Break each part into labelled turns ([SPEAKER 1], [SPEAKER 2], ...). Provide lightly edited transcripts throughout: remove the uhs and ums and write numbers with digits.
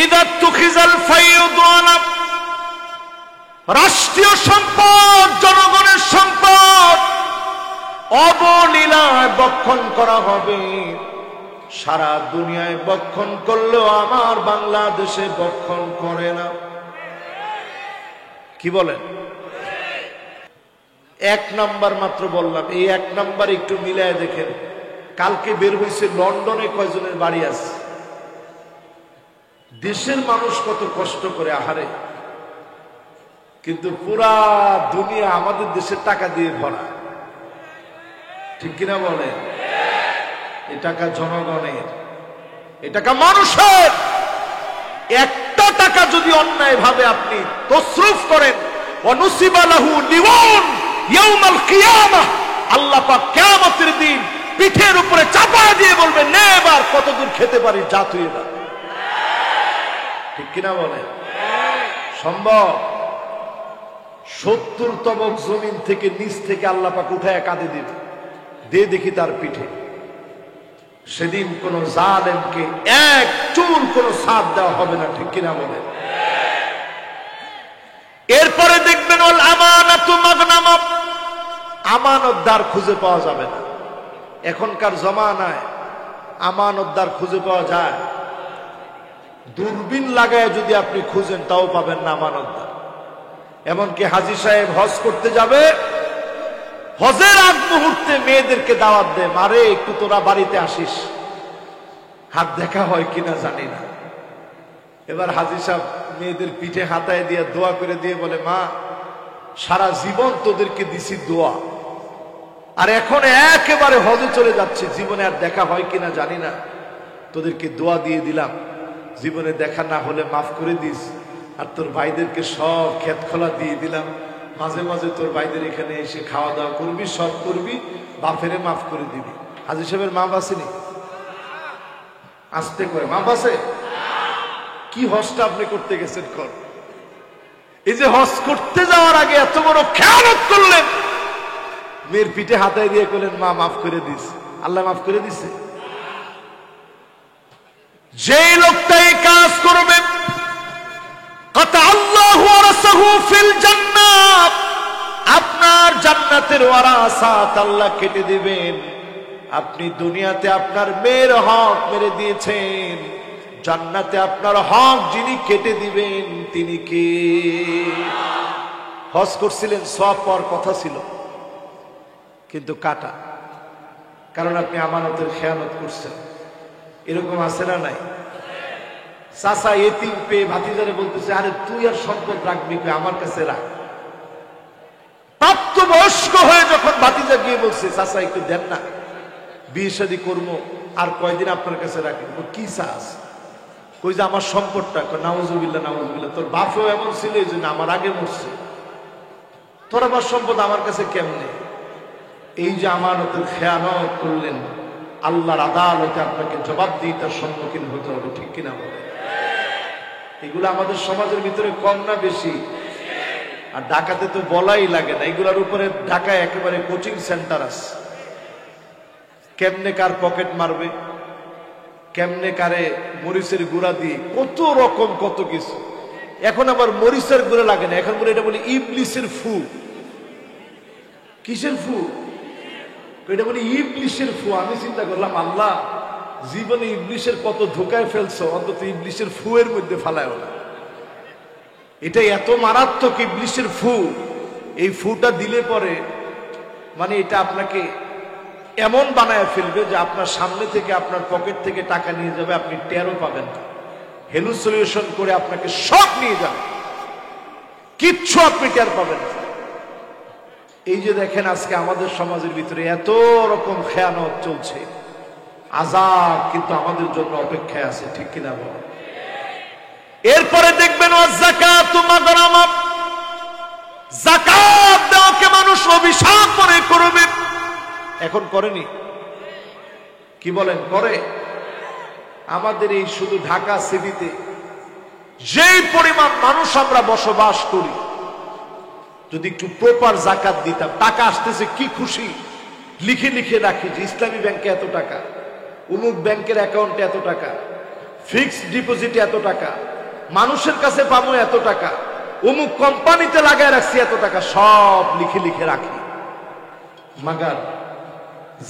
[SPEAKER 1] ইদা তুখিজাল ফায়ুদানা, রাষ্ট্রীয় সম্পদ, জনগণের সম্পদ অবলীলায় বক্ষণ করা হবে। সারা দুনিয়ায় বক্ষণ করলেও আমার বাংলাদেশে বক্ষণ করে না। কি বলেন? এক নাম্বার মাত্র বললাম, এই এক নাম্বার একটু মিলায় দেখেন। কালকে বের হয়েছে লন্ডনে কয়জনের বাড়ি আছে। দেশের মানুষ কত কষ্ট করে, আহারে, কিন্তু পুরা দুনিয়া আমাদের দেশের টাকা দিয়ে ভরা। ঠিক কিনা বলেন? এ টাকা জনগণের, এ টাকা মানুষের। একটা টাকা যদি অন্যায় ভাবে আপনি তসরুফ করেন, ওয়ানুসিবা লাহু লিওয়ান ইয়াউমাল কিয়ামাহ, আল্লাহ পাক কিয়ামতের দিন পিঠের উপরে চাপায় দিয়ে বলবেন, নে এবার কতদূর খেতে পারি, যা তুই এবার। ঠিক কিনা বলেন? সম্ভব? 70 তবক জমিন থেকে নিচ থেকে আল্লাহ পাক উঠায় কাঁদে দিবে, দে দেখি তার পিঠে। সেদিন কোন জালেমকে এক চুল কোন সাথ দেওয়া হবে না। ঠিক কিনা বলে? এরপরে দেখবেন ওল আমানাতু মাগনামা, আমানতদার খুঁজে পাওয়া যাবে না। এখনকার জমানায় আমানতদার খুঁজে পাওয়া যায়, দূরবীন লাগায় যদি আপনি খুঁজেন তাও পাবেন না আমানতদার। এমনকি হাজী সাহেব হজ করতে যাবে, হজের আগ মুহূর্তে মেয়েদেরকে দাওয়াত দেয়, মারে একটু তোরা বাড়িতে আসিস, হাত দেখা হয় কিনা জানি না। এবার হাজী সাহেব মেয়েদের পিঠে হাতায় দিয়ে দোয়া করে দিয়ে বলে, মা সারা জীবন তোদেরকে দিছি দোয়া, আর এখন একেবারে হজে চলে যাচ্ছে, জীবনে আর দেখা হয় কিনা জানি না, তোদেরকে দোয়া দিয়ে দিলাম, জীবনে দেখা না হলে মাফ করে দিস। আর তোর ভাইদেরকে সব ক্ষেত খোলা দিয়ে দিলাম, মাঝে মাঝে তোর ভাইদের এখানে এসে খাওয়া দাওয়া করবি, সব করবি, বাপেরে মাফ করে দিবি। হাজী সাহেবের মাপ আসেনি? আসতে করে মাপ আছে? কি হজটা আপনি করতে গেছেন? কর। এই যে হজ করতে যাওয়ার আগে এত বড় খেয়ানত করলেন, মেয়ের পিঠে হাতায় দিয়ে করলেন, মা মাফ করে দিস। আল্লাহ মাফ করে দিছে? যে লোকটা এই কাজ করবে, আপনার জান্নাতের ওয়ারাসাত আল্লাহ কেটে দিবেন। আপনি দুনিয়াতে আপনার মেয়ের হক মেরে দিয়েছেন, জান্নাতে আপনার হক যিনি কেটে দিবেন তিনি কে? হজ করছিলেন, সওয়াব পাওয়ার কথা ছিল, কিন্তু কাটা, কারণ আপনি আমানতের খেয়ানত করছেন। এরকম আছে না নাই? চাচা এতিম পেয়ে ভাতিজারে বলতেছে, আরে তুই আর সম্পদ রাখবি, আমার কাছে রাখ। প্রাপ্তবয়স্ক হয়ে যখন ভাতিজা গিয়ে বলছে, চাচা একটু দেন না, বিয়ে শাদী করবো, আর কয়দিন আপনার কাছে রাখি। কি চাস? কই যে আমার সম্পদটা। নাউজুবিল্লাহ নাউজুবিল্লাহ, তোর বাপও এমন ছিল এই জন্য আমার আগে মরছে, তোর আমার সম্পদ আমার কাছে কেমনে? এই যে আমানতের খেয়ানত করলেন, আল্লাহর আদালতে আপনাকে জবাবদিহিতার সম্মুখীন হতে হবে। ঠিক কিনা বলে? এগুলো আমাদের সমাজের ভিতরে কম না বেশি? আর ঢাকাতে তো বলাই লাগে না, এগুলোর উপরে ঢাকায় একেবারে কোচিং সেন্টার আছে। কেমনে কার পকেট মারবে, কেমনে কারে মরিচের গুঁড়া দিয়ে, কত রকম কত কিছু। এখন আবার মরিচের গুঁড়া লাগে না, এখন বলে এটা বলে ইবলিসের ফু। কিসের ফু? এটা বলে ইবলিসের ফু। আমি চিন্তা করলাম, আল্লাহ জীবনে ইবলিসের কত ধোকায় ফেলছো, অন্তত ইবলিসের ফু এর মধ্যে ফালায় না। এটা এত মারাত্মক ইবলিসের ফু, এই ফুটা দিলে পরে মানে এটা আপনাকে এমন বানায় ফেলবে যে আপনার সামনে থেকে আপনার পকেট থেকে টাকা নিয়ে যাবে, আপনি টেরও পাবেন না। হেলুসিনেশন করে আপনাকে সব নিয়ে যাবে, কিচ্ছু আপনি টের পাবেন না। এই যে দেখেন আজকে আমাদের সমাজের ভিতরে এত রকম খেয়ানত চলছে, আযাব কিন্তু আমাদের জন্য অপেক্ষায় আছে। ঠিক কিনা বল? এরপরে দেখবেন যাকাতু মাগরামা, যাকাত দেওয়াকে মানুষ অভিশাপ মনে করবে। এখন করেনি? কি বলেন? করে। আমাদের এই শুধু ঢাকা সিটিতে যেই পরিমাণ মানুষ আমরা বসবাস করি, যদি একটু প্রপার যাকাত দিতাম, টাকা আসতেছে কি খুশি, লিখে লিখে রাখি যে ইসলামী ব্যাংকে এত টাকা, অমুক ব্যাংকের অ্যাকাউন্টে এত টাকা, ফিক্সড ডিপোজিটে এত টাকা, মানুষের কাছে পাবো এত টাকা, অমুক কোম্পানিতে লাগায় রাখছি এত টাকা, সব লিখে লিখে রাখি। মাগার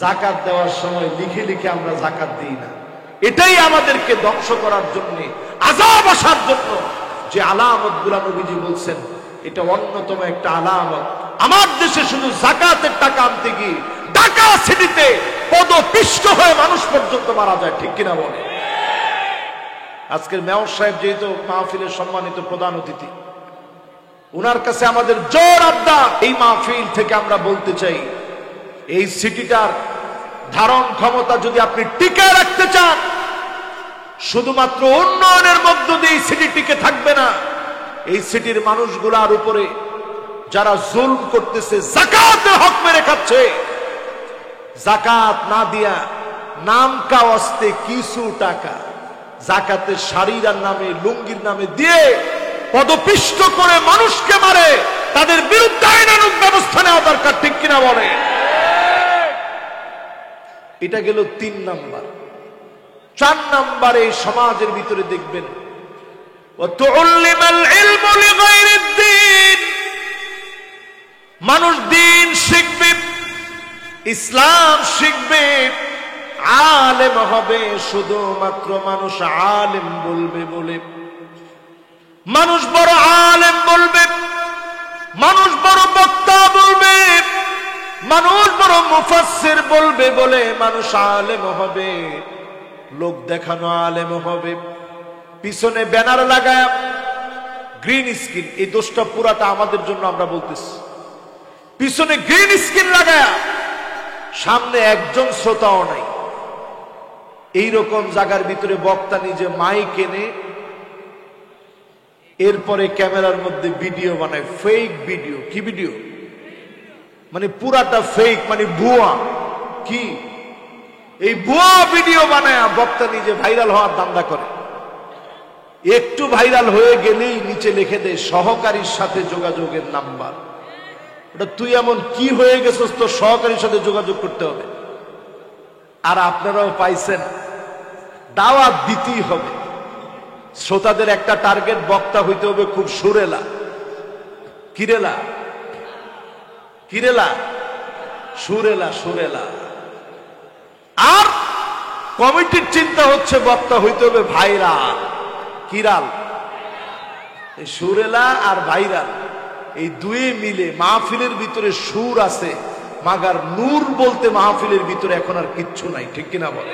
[SPEAKER 1] জাকাত দেওয়ার সময় লিখে লিখে আমরা জাকাত দিই না। এটাই আমাদেরকে ধ্বংস করার জন্য, আযাব আসার জন্য যে আলামত গুলা নবীজি বলছেন, এটা অন্যতম একটা আলামত। আমার দেশে শুধু জাকাতের টাকা আনতে গিয়ে ঢাকা সিটিতে পদপিষ্ট হয়ে মানুষ পর্যন্ত মারা যায়, ঠিক কিনা বলে? আজকের মেয়র সাহেব যেহেতু মাহফিলের সম্মানিত প্রধান অতিথি, উনার কাছে আমাদের জোর আবদার, এই মাহফিল থেকে আমরা বলতে চাই, এই সিটিটার ধারণ ক্ষমতা যদি আপনি টিকে রাখতে চান, শুধুমাত্র উন্নয়নের মধ্য দিয়ে এই সিটি টিকে থাকবে না। এই সিটির মানুষগুলার উপরে যারা জুলম করতেছে, যাকাতের হক মেরে খাচ্ছে, যাকাত না দিয়া নাম কাওয়াস্তে কিছু টাকা যাকাতের শাড়ির নামে, লুঙ্গির নামে দিয়ে পদপিষ্ট করে মানুষকে মারে, তাদের বিরুদ্ধে আইনানুগ ব্যবস্থা নেওয়া দরকার, ঠিক কিনা বলে? এটা গেল 3 নাম্বার। 4 নাম্বারে সমাজের ভিতরে দেখবেন, মানুষ দিন শিখবে, ইসলাম শিখবে, আলেম হবে, শুধুমাত্র মানুষ আলেম বলবে বলে, মানুষ বড় আলেম বলবে, মানুষ বড় বক্তা বলবে, মানুষ বড় মুফাসসির বলবে বলে মানুষ আলেম হবে, লোক দেখানো আলেম হবে। পিছনে ব্যানার লাগায় গ্রিন স্ক্রিন, এই দোষটা পুরাটা আমাদের জন্য আমরা বলতেছি। পিছনে গ্রিন স্ক্রিন লাগায় সামনে একজন শ্রোতাও নাই, এইরকম জায়গার ভিতরে বক্তা নিজে মাইক এনে এরপরে ক্যামেরার মধ্যে ভিডিও বানায়, ফেক ভিডিও। কি ভিডিও? মানে পুরাটা ফেক, মানে ভুয়া। কি এই ভুয়া ভিডিও বানায় বক্তা নিজে ভাইরাল হওয়ার ধান্দা করে। একটু ভাইরাল হয়ে গেলেই নিচে লিখে দেয় সহকারীর সাথে যোগাযোগের নাম্বার। ওটা তুই এমন কি হয়ে গেছিস, তোর সহকারীর সাথে যোগাযোগ করতে হবে। আর আপনারাও পাইছেন, দাওয়াত দিতেই হবে। শ্রোতাদের একটা টার্গেট, বক্তা হইতে হবে খুব সুরেলা। কিরেলা? কিরেলা? সুরেলা, সুরেলা। আর কমিটির চিন্তা হচ্ছে বক্তা হইতে হবে ভাইরাল। কিরাল? এই সুরেলা আর ভাইরাল, এই দুই মিলে মাহফিলের ভিতরে সুর আছে, মাগার নূর বলতে মাহফিলের ভিতরে এখন আর কিচ্ছু নাই, ঠিক কিনা বলে?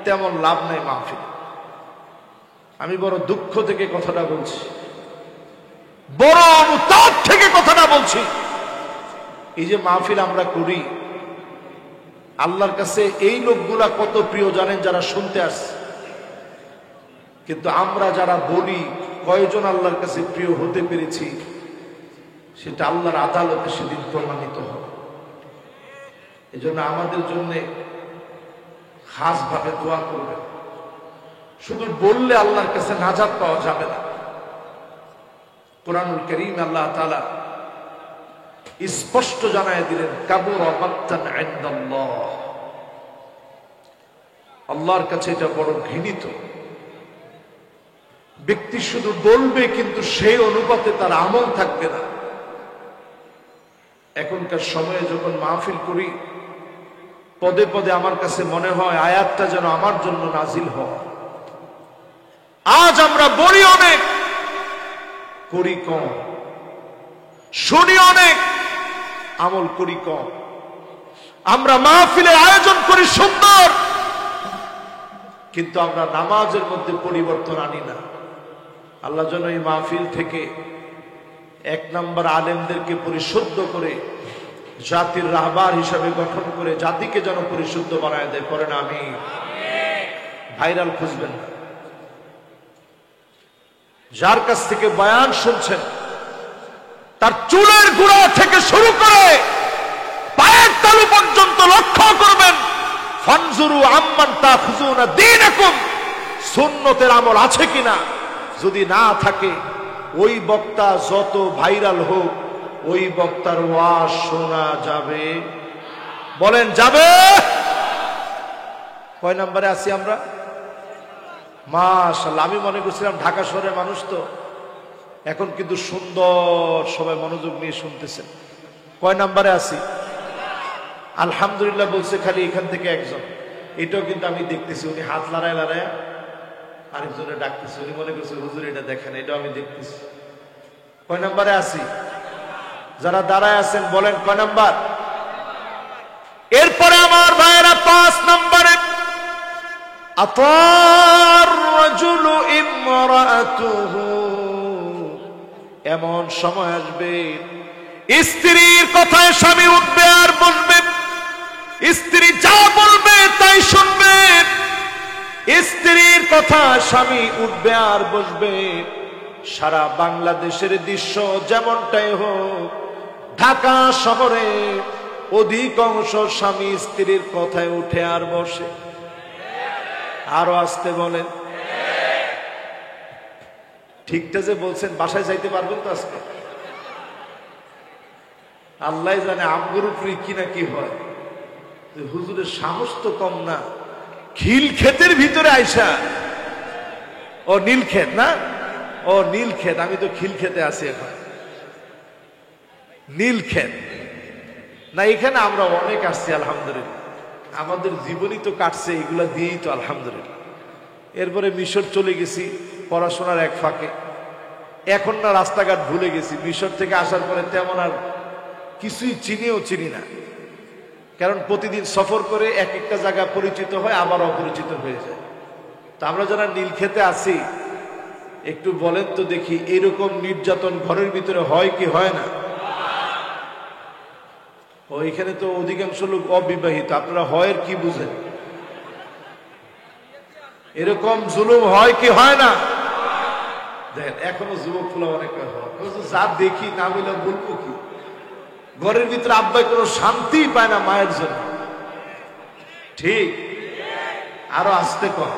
[SPEAKER 1] তেমন লাভ নাই মাহফিল। আমি বড় দুঃখ থেকে কথাটা বলছি, বড় অনুতাপ থেকে কথাটা বলছি। এই যে মাহফিল আমরা করি, আল্লাহর কাছে এই লোকগুলা কত প্রিয় জানেন, যারা শুনতে আসছে। কিন্তু আমরা যারা বলি, কয়জন আল্লাহর কাছে প্রিয় হতে পেরেছি, সেটা আল্লাহর আদালতে সেদিন প্রমাণিত হবে। এই জন্য আমাদের জন্য খাস ভাবে দোয়া করবেন। শুধু বললে আল্লাহর কাছে নাজাত পাওয়া যাবে না। কুরআনুল কারীম আল্লাহ তাআলা স্পষ্ট জানায় দিলেন, কাবুরা মাকতান ইনদাল্লাহ, আল্লাহর কাছে এটা বড় ঘৃণিত। ব্যক্তি শুধু বলবে কিন্তু সেই অনুপাতে তার আমল থাকবে না। এখনকার সময়ে যখন মাহফিল করি, পদে পদে আমার কাছে মনে হয় আয়াতটা যেন আমার জন্য নাজিল হয়। আজ আমরা বলি অনেক, করি কম, শুনি অনেক, আমল করি কম। আমরা মাহফিলের আয়োজন করি সুন্দর, কিন্তু আমরা নামাজের মধ্যে পরিবর্তন আনি না। আল্লাহ যেন এই মাহফিল থেকে 1 নম্বর আলেমদেরকে পরিশুদ্ধ করে জাতির রাহবার হিসাবে গঠন করে জাতিকে যেন পরিশুদ্ধ বানায় দেয়। করেন আমিন। ভাইরাল খুঁজবেন না। যার কাছ থেকে বয়ান শুনছেন, তার চুলের গোড়া থেকে শুরু করে পায়ের তালু পর্যন্ত লক্ষ্য করবেন। ফানজুরু আম্মান তাখুযুনা দীনাকুম, সুন্নতের আমল আছে কিনা। যদি না থাকে, ওই বক্তা যত ভাইরাল হোক, ওই বক্তার ওয়াজ শোনা যাবে? বলেন যাবে? কয় নম্বরে আছি আমরা? মাশাআল্লাহ। আমি মনে করছিলাম ঢাকা শহরের মানুষ তো, এখন কিন্তু সুন্দর সবাই মনোযোগ নিয়ে শুনতেছেন। কয় নাম্বারে আছি? আলহামদুলিল্লাহ বলছে খালি এখান থেকে একজন। এটাও কিন্তু আমি দেখতেছি, উনি হাত লড়ায় লড়ায় আরেকজনে ডাকতেছে, উনি মনে করছে হুজুর এটা দেখেন, এটাও আমি দেখতেছি। কয় নাম্বারে আছি? যারা দাঁড়ায় আছেন বলেন কয় নাম্বার? এরপরে আমার ভাইয়েরা 5 নম্বরে আতার রাজুলু ইমরাতুহু, এমন সময় আসবে স্ত্রীর কথায় স্বামী উঠবে আর বসবে, স্ত্রী যা বলবে তাই শুনবে, স্ত্রীর কথা স্বামী উঠবে আর বসবে। সারা বাংলাদেশের দৃশ্য যেমনটাই হোক, ঢাকা শহরে অধিকাংশ স্বামী স্ত্রীর কথায় উঠে আর বসে। আরো আসতে বলেন। ঠিকটা যে বলছেন, বাসায় যাইতে পারবেন তো আজকে? আল্লাহ জানে আমগুর উপরে কি না কি হয়। হুজুরের সাহস তো কম না, খিল ক্ষেতের ভিতরে আইসা। ও নীলক্ষেত না? ও নীলক্ষেত, আমি তো খিল খেতে আছি এখন। নীলক্ষেত না, এখানে আমরা অনেক আসছি আলহামদুলিল্লাহ, আমাদের জীবনই তো কাটছে এগুলা দিয়েই তো আলহামদুলিল্লাহ। এরপরে মিশর চলে গেছি পড়াশোনার এক ফাঁকে, এখন না রাস্তাঘাট ভুলে গেছি। মিশর থেকে আসার পরে তেমন আর কিছুই চিনি না, কারণ প্রতিদিন সফর করে এক একটা জায়গা পরিচিত হয় আবার অপরিচিত হয়ে যায়। তো আমরা যারা নীলক্ষেতে আছি, একটু বলেন তো দেখি, এরকম নির্যাতন ঘরের ভিতরে হয় কি হয় না? ওইখানে তো অধিকাংশ লোক অবিবাহিত, আপনারা হয় কি বুঝেন? এরকম জুলুম হয় কি হয় না? দেখেন এখনো যুবক ফুলা অনেক যা দেখি না বলে বলবো কি, ঘরের ভিতরে আব্বাই কোনো শান্তি পায় না মায়ের জন্য। ঠিক? আরো আসতে কম।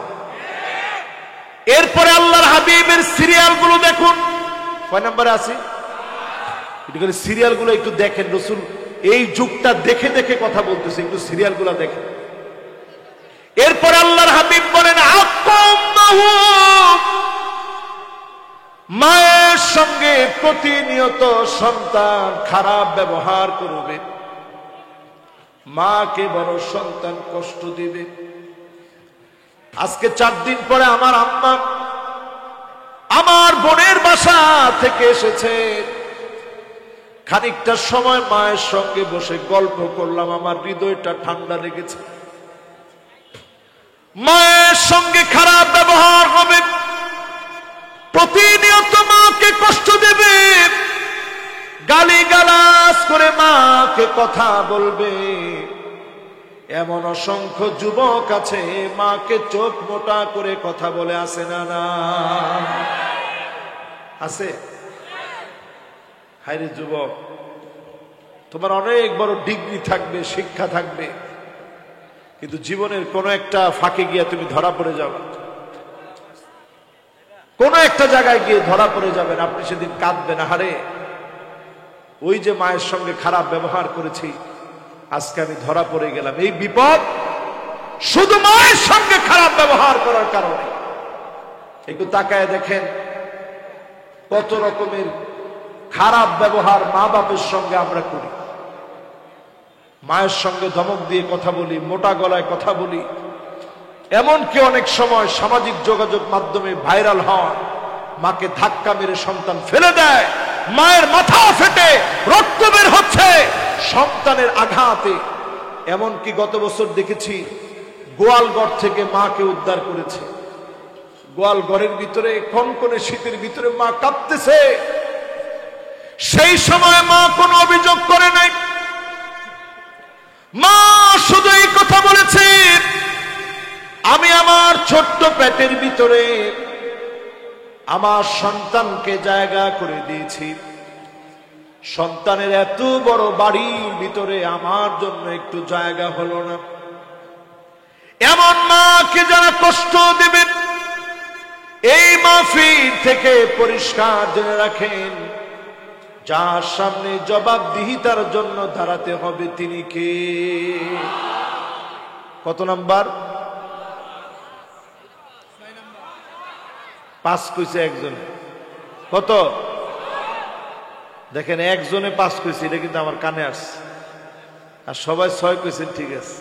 [SPEAKER 1] এরপরে আল্লাহর হাবিবের সিরিয়াল গুলো দেখুন। কয় নম্বরে আছি? সিরিয়াল গুলো একটু দেখেন। রসুল এই যুগটা দেখে দেখে কথা বলতেছে, একটু সিরিয়াল গুলা দেখেন। এরপরে আল্লাহর হাবিব বলেন মায়ের সঙ্গে প্রতিনিয়ত সন্তান খারাপ ব্যবহার করবে, মাকে বড় সন্তান কষ্ট দিবে। আজকে 4 দিন পরে আমার আম্মা আমার বোনের বাসা থেকে এসেছে। খানিকটা সময় মায়ের সঙ্গে বসে গল্প করলাম, আমার হৃদয়টা ঠান্ডা লেগেছে। মায়ের সঙ্গে খারাপ ব্যবহার হবে, প্রতিনিয়ত মাকে কষ্ট দেবে, গালিগালাজ করে মাকে কথা বলবে। এমন অসংখ্য যুবক আছে মাকে চোখ মোটা করে কথা বলে, আছে না? না আছে? হায়রে যুবক, তোমার অনেক বড় ডিগ্রি থাকবে, শিক্ষা থাকবে, কিন্তু জীবনের কোন একটা ফাঁকে গিয়ে তুমি ধরা পড়ে যাবে, কোন একটা জায়গায় গিয়ে ধরা পড়ে যাবেন। আপনি সেদিন কাঁদবেন, আহারে ওই যে মায়ের সঙ্গে খারাপ ব্যবহার করেছি, আজকে আমি ধরা পড়ে গেলাম। এই বিপদ শুধু মায়ের সঙ্গে খারাপ ব্যবহার করার কারণে। একটু তাকায় দেখেন কত রকমের খারাপ ব্যবহার মা বাপের সঙ্গে আমরা করি। মায়ের সঙ্গে ধমক দিয়ে কথা বলি, মোটা গলায় কথা বলি, এমনকি অনেক সময় সামাজিক যোগাযোগ মাধ্যমে ভাইরাল হয়, মাকে ধাক্কা মেরে সন্তান ফেলে দেয়, মায়ের মাথা ফেটে রক্ত বের হচ্ছে সন্তানের আঘাতে। এমনকি গত বছর দেখেছি গোয়ালঘর থেকে মাকে উদ্ধার করেছে। গোয়ালঘরের ভিতরে কনকনে শীতের ভিতরে মা কাঁদতেছে, সেই সময় মা কোনো অভিযোগ করে নাই। মা শুধু এই কথা বলেছে, আমি আমার ছোট্ট পেটের ভিতরে আমার সন্তানকে জায়গা করে দিয়েছি, সন্তানের এত বড় বাড়ির ভিতরে আমার জন্য একটু জায়গা হলো না। এমন মাকে যারা কষ্ট দেবেন, এই মাহফিল থেকে পরিষ্কার জেনে রাখেন, যার সামনে জবাবদিহিতার জন্য দাঁড়াতে হবে তিনি কে? কত নাম্বার? পাস কইছে একজনে। কত? দেখেন, একজনে পাস কইছে, এটা কিন্তু আমার কানে আসছে। আর সবাই 6 কইছেন, ঠিক আছে।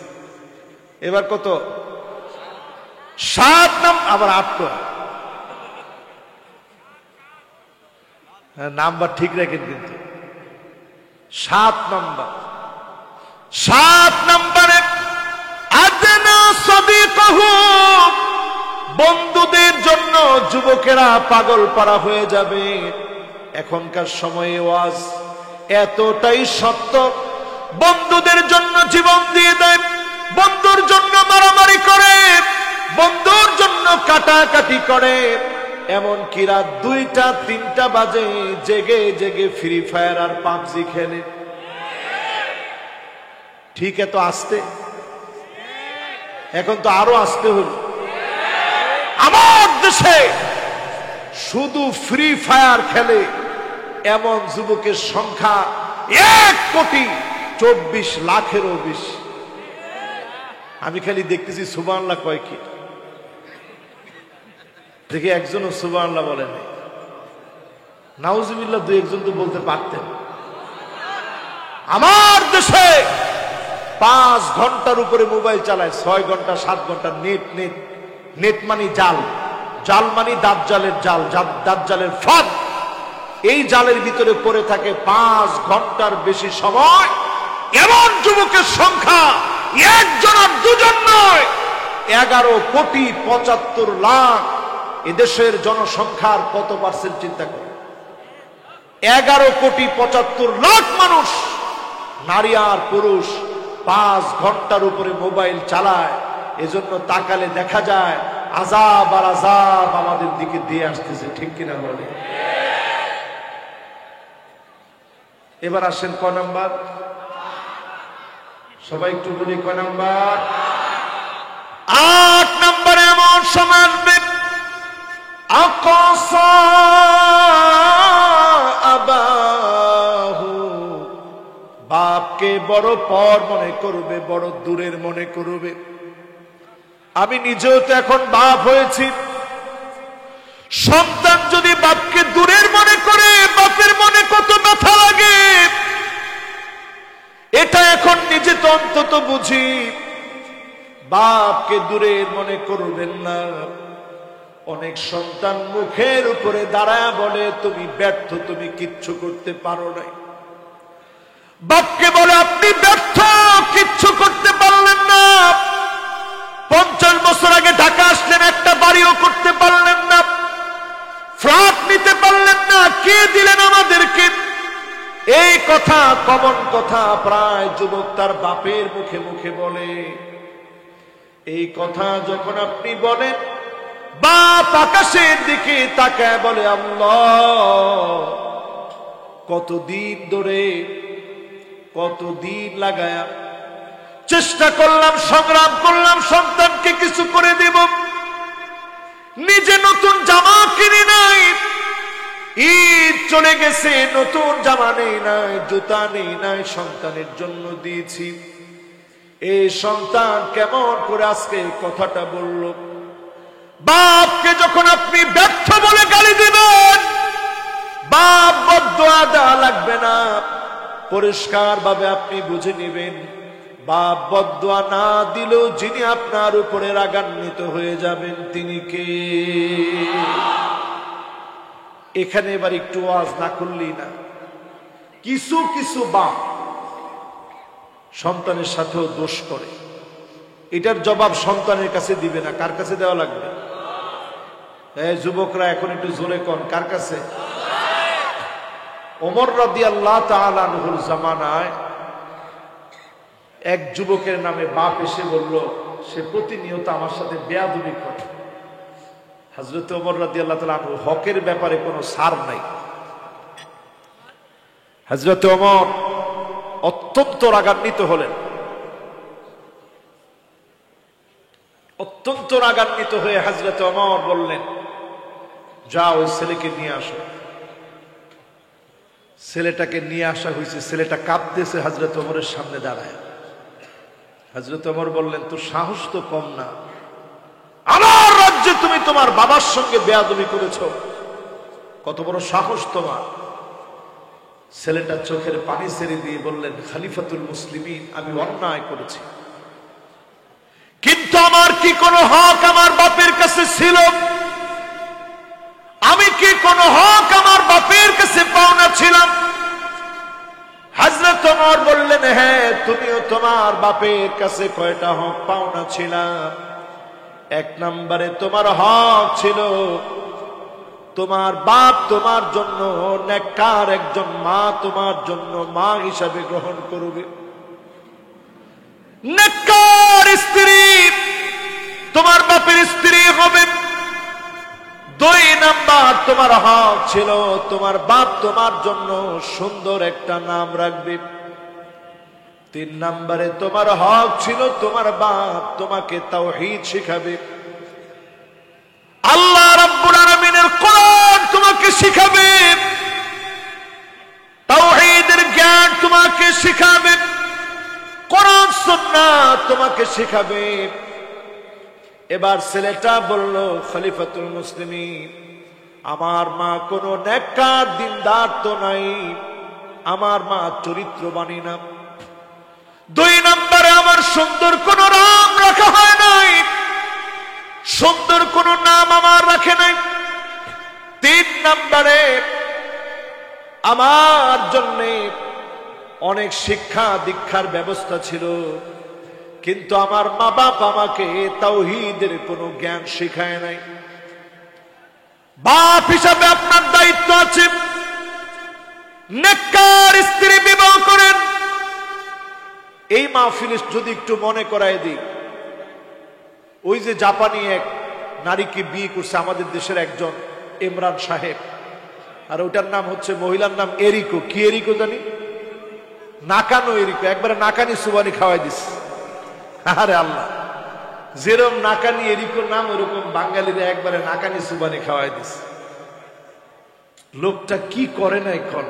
[SPEAKER 1] এবার কত? 7 নাম্বার, আবার 8 কর। নাম্বার ঠিক রাখেন কিন্তু। 7 নাম্বার। 7 নাম্বারে আদনা সাদিকাহু, বন্ধুদের জন্য যুবকেরা পাগল পারা হয়ে যাবে। এখনকার সময়ে ওয়াজ এতটাই সত্য, বন্ধুদের জন্য জীবন দিয়ে দেয়, বন্ধুর জন্য মারামারি করে, বন্ধুর জন্য কাটাকাটি করে, এমনকি রাত 2টা 3টা বাজে জেগে জেগে ফ্রি ফায়ার আর পাবজি খেলে। ঠিক এত আসতে, এখন তো আরো আসতে হলো। আমার দেশে শুধু ফ্রি ফায়ার খেলে এমন যুবকের সংখ্যা 1,24,00,000-এরও বেশি। আমি খালি দেখতেছি সুবহানাল্লাহ কয় কি, দেখি একজনও সুবহানাল্লাহ বলেন। নাউজুবিল্লাহ 2-1 জন তো বলতে পারতেন। আমার দেশে 5 ঘন্টার উপরে মোবাইল চালায়, 6 ঘন্টা 7 ঘন্টা নেট নেট নেট মানি জাল, জাল মানি দাজ্জালের জাল, দাজ্জালের ফাঁদ। এই জালের ভিতরে পড়ে থাকে 5 ঘন্টার বেশি সময়। এমন যুবকের সংখ্যা 1 জন আর 2 জন নয়, 11,75,00,000। এদেশের জনসংখ্যার কত পার্সেন্ট চিন্তা করে? 11,75,00,000 মানুষ, নারী আর পুরুষ 5 ঘন্টার উপরে মোবাইল চালায়। এজন্য তাকালে দেখা যায় আযাব আর আযাব আমাদের দিকে দিয়ে আসতেছে। ঠিক কিনা বলে? এবার আসেন ক নাম্বার? সবাই একটু বলি ক নাম্বার? 8 নম্বরে এমন সময় আসবে, আকসা আবাহু, বাপকে বড় পর মনে করবে, বড় দূরের মনে করবে। আমি নিজেও তো এখন বাপ হয়েছি। সন্তান যদি বাপকে দূরের মনে করে, বাপের মনে কত ব্যথা লাগে, এটা এখন নিজে তো অন্তত বুঝি। বাপকে দূরের মনে করবেন না। অনেক সন্তান মুখের উপরে দাঁড়ায় বলে তুমি ব্যর্থ, তুমি কিচ্ছু করতে পারো না। বাপকে বলে আপনি ব্যর্থ, কিচ্ছু করতে পারলেন না। 50 বছর আগে ঢাকা আসলেন, একটা বাড়িও করতে পারলেন না, ফ্ল্যাট নিতে পারলেন না, কে দিলেন আমাদেরকে? এই কথা কমন কথা, প্রায় যুবক তার বাপের মুখে মুখে বলে। এই কথা যখন আপনি বলেন, বাপ আকাশের দিকে তাকায় বলে আল্লাহ, কতদিন ধরে, কতদিন লাগায়া চেষ্টা করলাম, সংগ্রাম করলাম সন্তানকে কিছু করে দেব, নিজে নতুন জামা কিনে নাই, ঈদ চলে গেছে নতুন জামা নেই নাই, জুতা নেই নাই, সন্তানের জন্য দিয়েছি। এই সন্তান কেমন করে আজকে কথাটা বলল? বাপকে যখন আপনি ব্যর্থ বলে গালি দিবেন, বাপ বদদুয়া দেওয়া লাগবে না, পরিষ্কার ভাবে আপনি বুঝে নেবেন বাপ বদদুয়া না দিলেও যিনি আপনার উপরে রাগান্বিত হয়ে যাবেন তিনি কে? এখানে এবার একটু ওয়াজ না করলেই না। কিছু কিছু বাপ সন্তানের সাথেও দোষ করে, এটার জবাব সন্তানের কাছে দিবে না, কার কাছে দেওয়া লাগবে? যুবকরা এখন একটু জোরে কন, কার কাছে? ওমর রাদিয়াল্লাহু তাআলা আনহুর জামানায় এক যুবকের নামে বাপ এসে বলল সে প্রতিনিয়ত আমার সাথে বেয়াদবি করে। হযরত ওমর রাদিয়াল্লাহু তাআলা আনহু হকের ব্যাপারে কোনো ছাড় নাই। হযরত ওমর অত্যন্ত রাগান্বিত হলেন, অত্যন্ত রাগান্বিত হয়ে হযরত ওমর বললেন, যাও ওই ছেলেকে নিয়ে আসো। ছেলেটাকে নিয়ে আসা হয়েছে, ছেলেটা কাঁদতেছে হযরত ওমরের সামনে দাঁড়ায়। হযরত ওমর বললেন, তোর সাহস তো কম না, আমার যে তুমি তোমার বাবার সঙ্গে বেয়াদবি করেছো, কত বড় সাহস তোমার। ছেলেটা চোখের পানি ছেড়ে দিয়ে বললেন, খলিফাতুল মুসলিমিন, আমি অন্যায় করেছি, কিন্তু আমার কি কোনো হক আমার বাপের কাছে ছিল? আমি কি কোনো হক আমার বাপের কাছে পাওনা ছিলাম? হযরত ওমর বললেন, হ্যাঁ, তুমিও তোমার বাপের কাছে কয়টা হক পাওনা ছিলা। এক নম্বরে তোমার হক ছিল তোমার বাপ তোমার জন্য নেককার একজন মা তোমার জন্য মা হিসাবে গ্রহণ করবে, নেককার স্ত্রী তোমার বাপের স্ত্রী হবে। দুই নাম্বার তোমার হক ছিল তোমার বাপ তোমার জন্য সুন্দর একটা নাম রাখবে। তিন নম্বরে তোমার হক ছিল তোমার বাপ তোমাকে তাওহীদ শিখাবে, আল্লাহ রাব্বুল আলামিনের কোরআন তোমাকে শিখাবে, তাওহীদের জ্ঞান তোমাকে শিখাবে, কোরআন সুন্নাহ তোমাকে শিখাবে। এবার ছেলেটা বলল, খলিফাতুল মুসলিমিন, আমার মা কোনো নেককার দিনদার তো নাই, আমার মা চরিত্রবানী না। দুই নম্বরে আমার সুন্দর কোন নাম রাখা হয় নাই, সুন্দর কোন নাম আমার রাখে নাই। তিন নম্বরে আমার জন্য অনেক শিক্ষা দীক্ষার ব্যবস্থা ছিল, কিন্তু আমার মা বাপ আমাকে তাওহীদের কোনো জ্ঞান শিখায় নাই। বাপ হিসাবে আপনার দায়িত্ব আছে, নেককার স্ত্রী বিবাহ করেন। এই মাহফিলে যদি একটু মনে করায় দিই, ওই যে জাপানি এক নারীকে বিয়ে করছে আমাদের দেশের একজন ইমরান সাহেব, আর ওটার নাম হচ্ছে, মহিলার নাম এরিকো। কি এরিকো জানি? নাকানো এরিকো, একবারে নাকানি সুবানি খাওয়াই দিস। আরে আল্লাহ, যেরকম নাকানি এরিকোর নাম, ওরকম বাঙালিরা একবারে নাকানি সুবানি খাওয়াই দিস। লোকটা কি করে না এখন,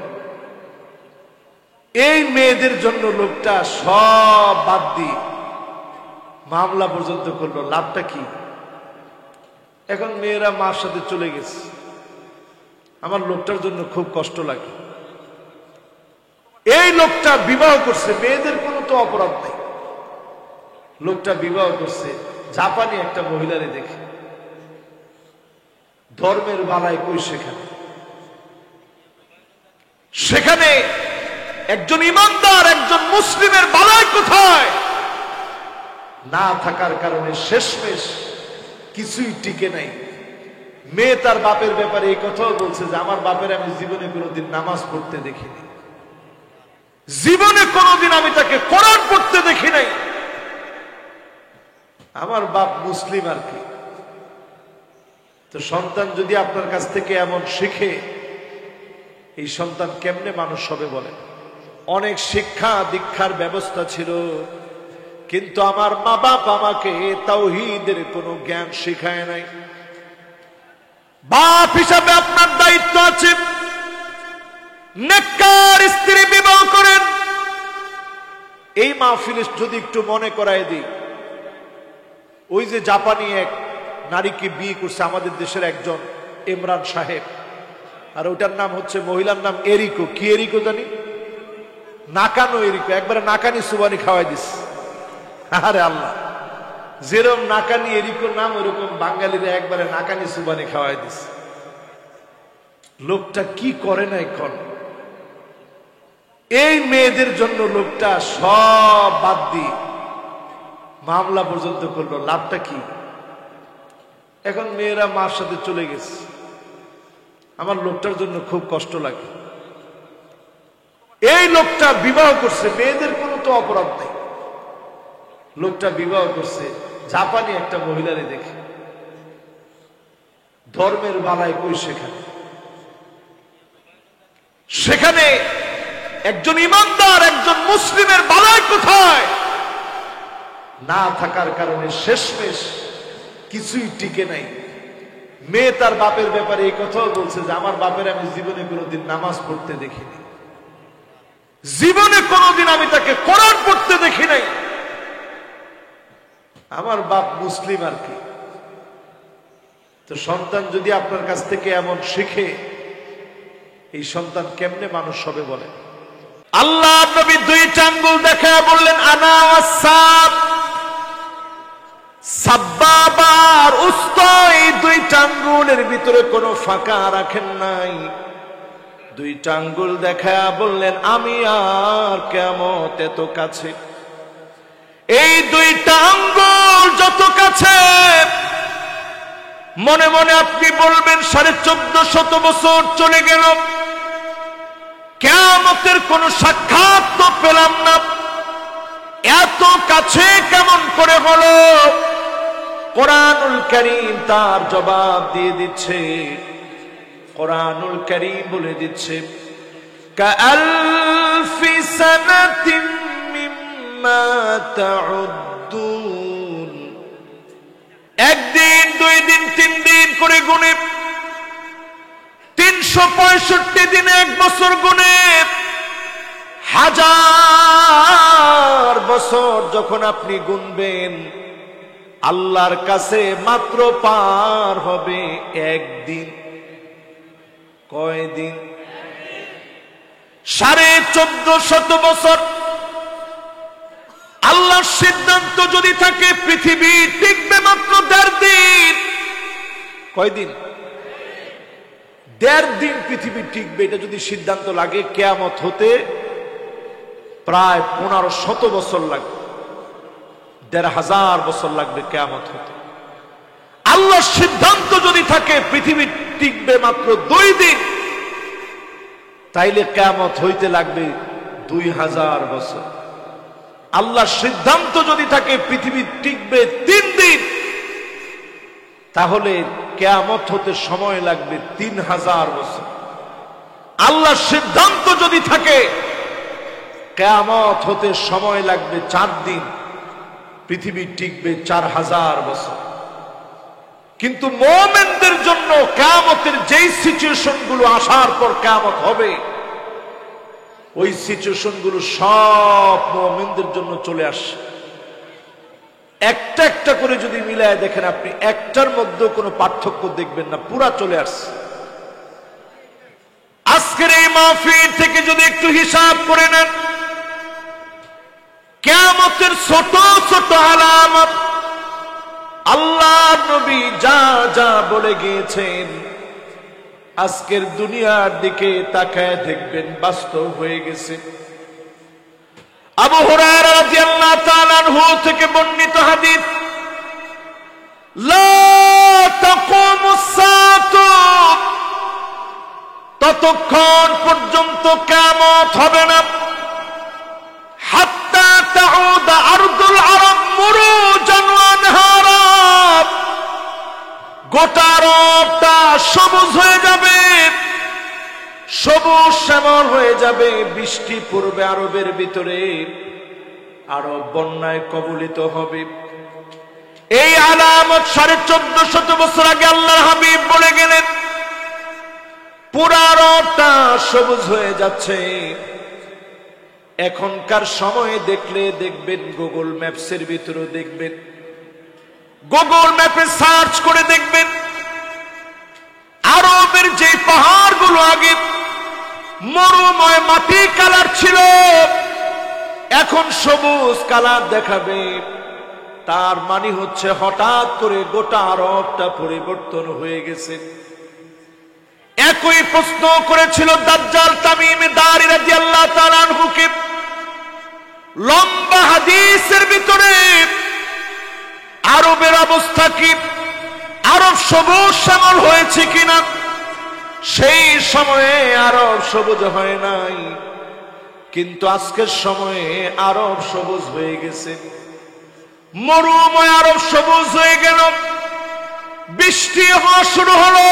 [SPEAKER 1] এই মেয়েদের জন্য লোকটা সব বাদ দিয়ে মামলা পর্যন্ত করলো। লাভটা কি? এখন মেয়েরা মার সাথে চলে গেছে। আমার লোকটার জন্য খুব কষ্ট লাগে। এই লোকটা বিবাহ করছে, মেয়েদের কোনো তো অপরাধ নাই, লোকটা বিবাহ করছে জাপানি একটা মহিলারে দেখে। ধর্মের বালাই কই সেখানে? সেখানে একজন ইমানদার একজন মুসলিমের বালাই কোথায়? না থাকার কারণে শেষমেশ কিছুই টিকে নাই। মেয়ে তার বাপের ব্যাপারে এই কথাও বলছে যে আমার বাপের আমি জীবনে কোনোদিন নামাজ পড়তে দেখিনি, জীবনে কোনোদিন আমি তাকে কোরআন পড়তে দেখি নাই। আমার বাপ মুসলিম আর কি। তো সন্তান যদি আপনার কাছ থেকে এমন শিখে, এই সন্তান কেমনে মানুষ হবে বলেন? অনেক শিক্ষা দীক্ষার ব্যবস্থা ছিল, কিন্তু আমার মা বাপ আমাকে তাওহীদের কোনো জ্ঞান শিখায় নাই। বাপ হিসাবে আপনার দায়িত্ব আছে, নেককার স্ত্রী বিবাহ করেন। এই মাহফিলে যদি একটু মনে করায় দিই, ওই যে জাপানি এক নারীকে বিয়ে করছে আমাদের দেশের একজন ইমরান সাহেব, আর ওটার নাম হচ্ছে, মহিলার নাম এরিকো। কি এরিকো জানি? নাকানো এরিকো, একবারে নাকানি সুবানি খাওয়াই দিস। আরে আল্লাহ, যেরকম নাকানি এরিকোর নাম, ওরকম বাঙালিরা একবারে নাকানি সুবানি খাওয়াই দিস। লোকটা কি করে না এখন, এই মেয়েদের জন্য লোকটা সব বাদ দিয়ে মামলা পর্যন্ত করলো। লাভটা কি? এখন মেয়েরা মার সাথে চলে গেছে। আমার লোকটার জন্য খুব কষ্ট লাগে। এই লোকটা বিবাহ করছে, মেয়েদের কোনো তো অপরাধ নেই, লোকটা বিবাহ করছে জাপানি একটা মহিলারে দেখে। ধর্মের বালাই কই সেখানে? সেখানে একজন ইমানদার একজন মুসলিমের বালাই কোথায়? না থাকার কারণে শেষমেশ কিছুই টিকে নাই। মেয়ে তার বাপের ব্যাপারে এই কথাও বলছে যে আমার বাপের আমি জীবনে কোনোদিন নামাজ পড়তে দেখিনি, জীবনে কোনোদিন আমি তাকে কোরআন পড়তে দেখি নাই। আমার বাপ মুসলিম আর কি। তো সন্তান যদি আপনার কাছ থেকে এমন শিখে, এই সন্তান কেমনে মানুষ হবে বলে? আল্লাহ নবী দুইটা আঙ্গুল দেখা বললেন আনা ওয়াসাব, সাব্বাবার উস্তা, এই দুইটা আঙ্গুলের ভিতরে কোনো ফাঁকা রাখেন নাই। দুইটা আঙ্গুল দেখা বললেন আমি আর কিয়ামত এত কাছে। এই দুইটা আঙ্গুল যত কাছে, মনে মনে আপনি বলবেন 1450 বছর চলে গেল, কিয়ামতের কোন সাক্ষাৎ তো পেলাম না, এত কাছে কেমন করে হলো? কোরআনুল কারীম তার জবাব দিয়ে দিচ্ছে। কোরআনুল কারীম বলে দিচ্ছে কাআলফি সানাতিন মিম্মা তাউদ্দুন, একদিন, দুই দিন, তিন দিন করে গুনে 365 দিনে এক বছর গুনে 1000 বছর যখন আপনি গুনবেন, আল্লাহর কাছে মাত্র পার হবে একদিন। কয়দিন? 1450 বছর। আল্লাহর সিদ্ধান্ত যদি থাকে পৃথিবী টিকবে মাত্র 1.5 দিন। কয়দিন? 1.5 দিন পৃথিবী টিকবে। এটা যদি সিদ্ধান্ত লাগে, কিয়ামত হতে প্রায় 1500 বছর লাগবে, 1500 বছর লাগবে কিয়ামত হতে। আল্লাহর সিদ্ধান্ত যদি থাকে পৃথিবী টিকবে মাত্র 2 দিন, তাইলে কিয়ামত হইতে লাগবে 2000 বছর। আল্লাহর সিদ্ধান্ত যদি থাকে পৃথিবী টিকবে 3 দিন, তাহলে কিয়ামত হতে সময় লাগবে 3000 বছর। আল্লাহর সিদ্ধান্ত যদি থাকে কিয়ামত হতে সময় লাগবে 4 দিন, পৃথিবী টিকবে 4000 বছর। কিন্তু মুমিনদের জন্য কিয়ামতের যেই সিচুয়েশন গুলো আসার পর কিয়ামত হবে, ওই সিচুয়েশন গুলো সব মুমিনদের জন্য চলে আসে। একটা একটা করে যদি মিলায় দেখেন আপনি, একটার মধ্যে কোনো পার্থক্য দেখবেন না, পুরা চলে আসছে। আজকের এই মাহফিল থেকে যদি একটু হিসাব করে নেন, কিয়ামতের ছোট ছোট আলামত আল্লাহ নবী যা যা বলে গিয়েছেন, আজকের দুনিয়ার দিকে তাকায় দেখবেন বাস্তব হয়ে গেছে। আবু হুরায়রা রাদিয়াল্লাহু তাআলা আনহু থেকে বর্ণিত হাদিস, লা তাকুমুস সাআতু, ততক্ষণ পর্যন্ত কিয়ামত হবে না, হাত্তা তাউদা আরদুল আরব মুরুজান ওয়া আনহারা, গোটা আরবটা সবুজ হয়ে যাবে, সবুজ শ্যামল হয়ে যাবে, বৃষ্টি পড়বে আরবের ভিতরে, আরব বন্যায় কবলিত হবে। এই আলামত 1450 বছর আগে আল্লাহর হাবিব বলে গেলেন। পুরা আরবটা সবুজ হয়ে যাচ্ছে। এখনকার সময়ে দেখলে দেখবেন, গুগল ম্যাপসের ভিতরে দেখবেন, গুগল ম্যাপে সার্চ করে দেখবেন, আরবের যে পাহাড়গুলো আগে মরুময় মাটি কালার ছিল, এখন সবুজ কালার দেখাবে। তার মানে হচ্ছে হঠাৎ করে গোটা আরবটা পরিবর্তন হয়ে গেছে। একই প্রশ্ন করেছিল দাজ্জাল তামিম দারি রাদিয়াল্লাহু তাআলা আনহুকে, লম্বা হাদিসের ভিতরে আরবের অবস্থা কি, আরব সবুজ শ্যামল হয়েছে কিনা? সেই সময়ে আরব সবুজ হয় নাই, কিন্তু আজকের সময়ে আরব সবুজ হয়ে গেছে। মরুময় আরব সবুজ হয়ে গেল, বৃষ্টি হওয়া শুরু হলো।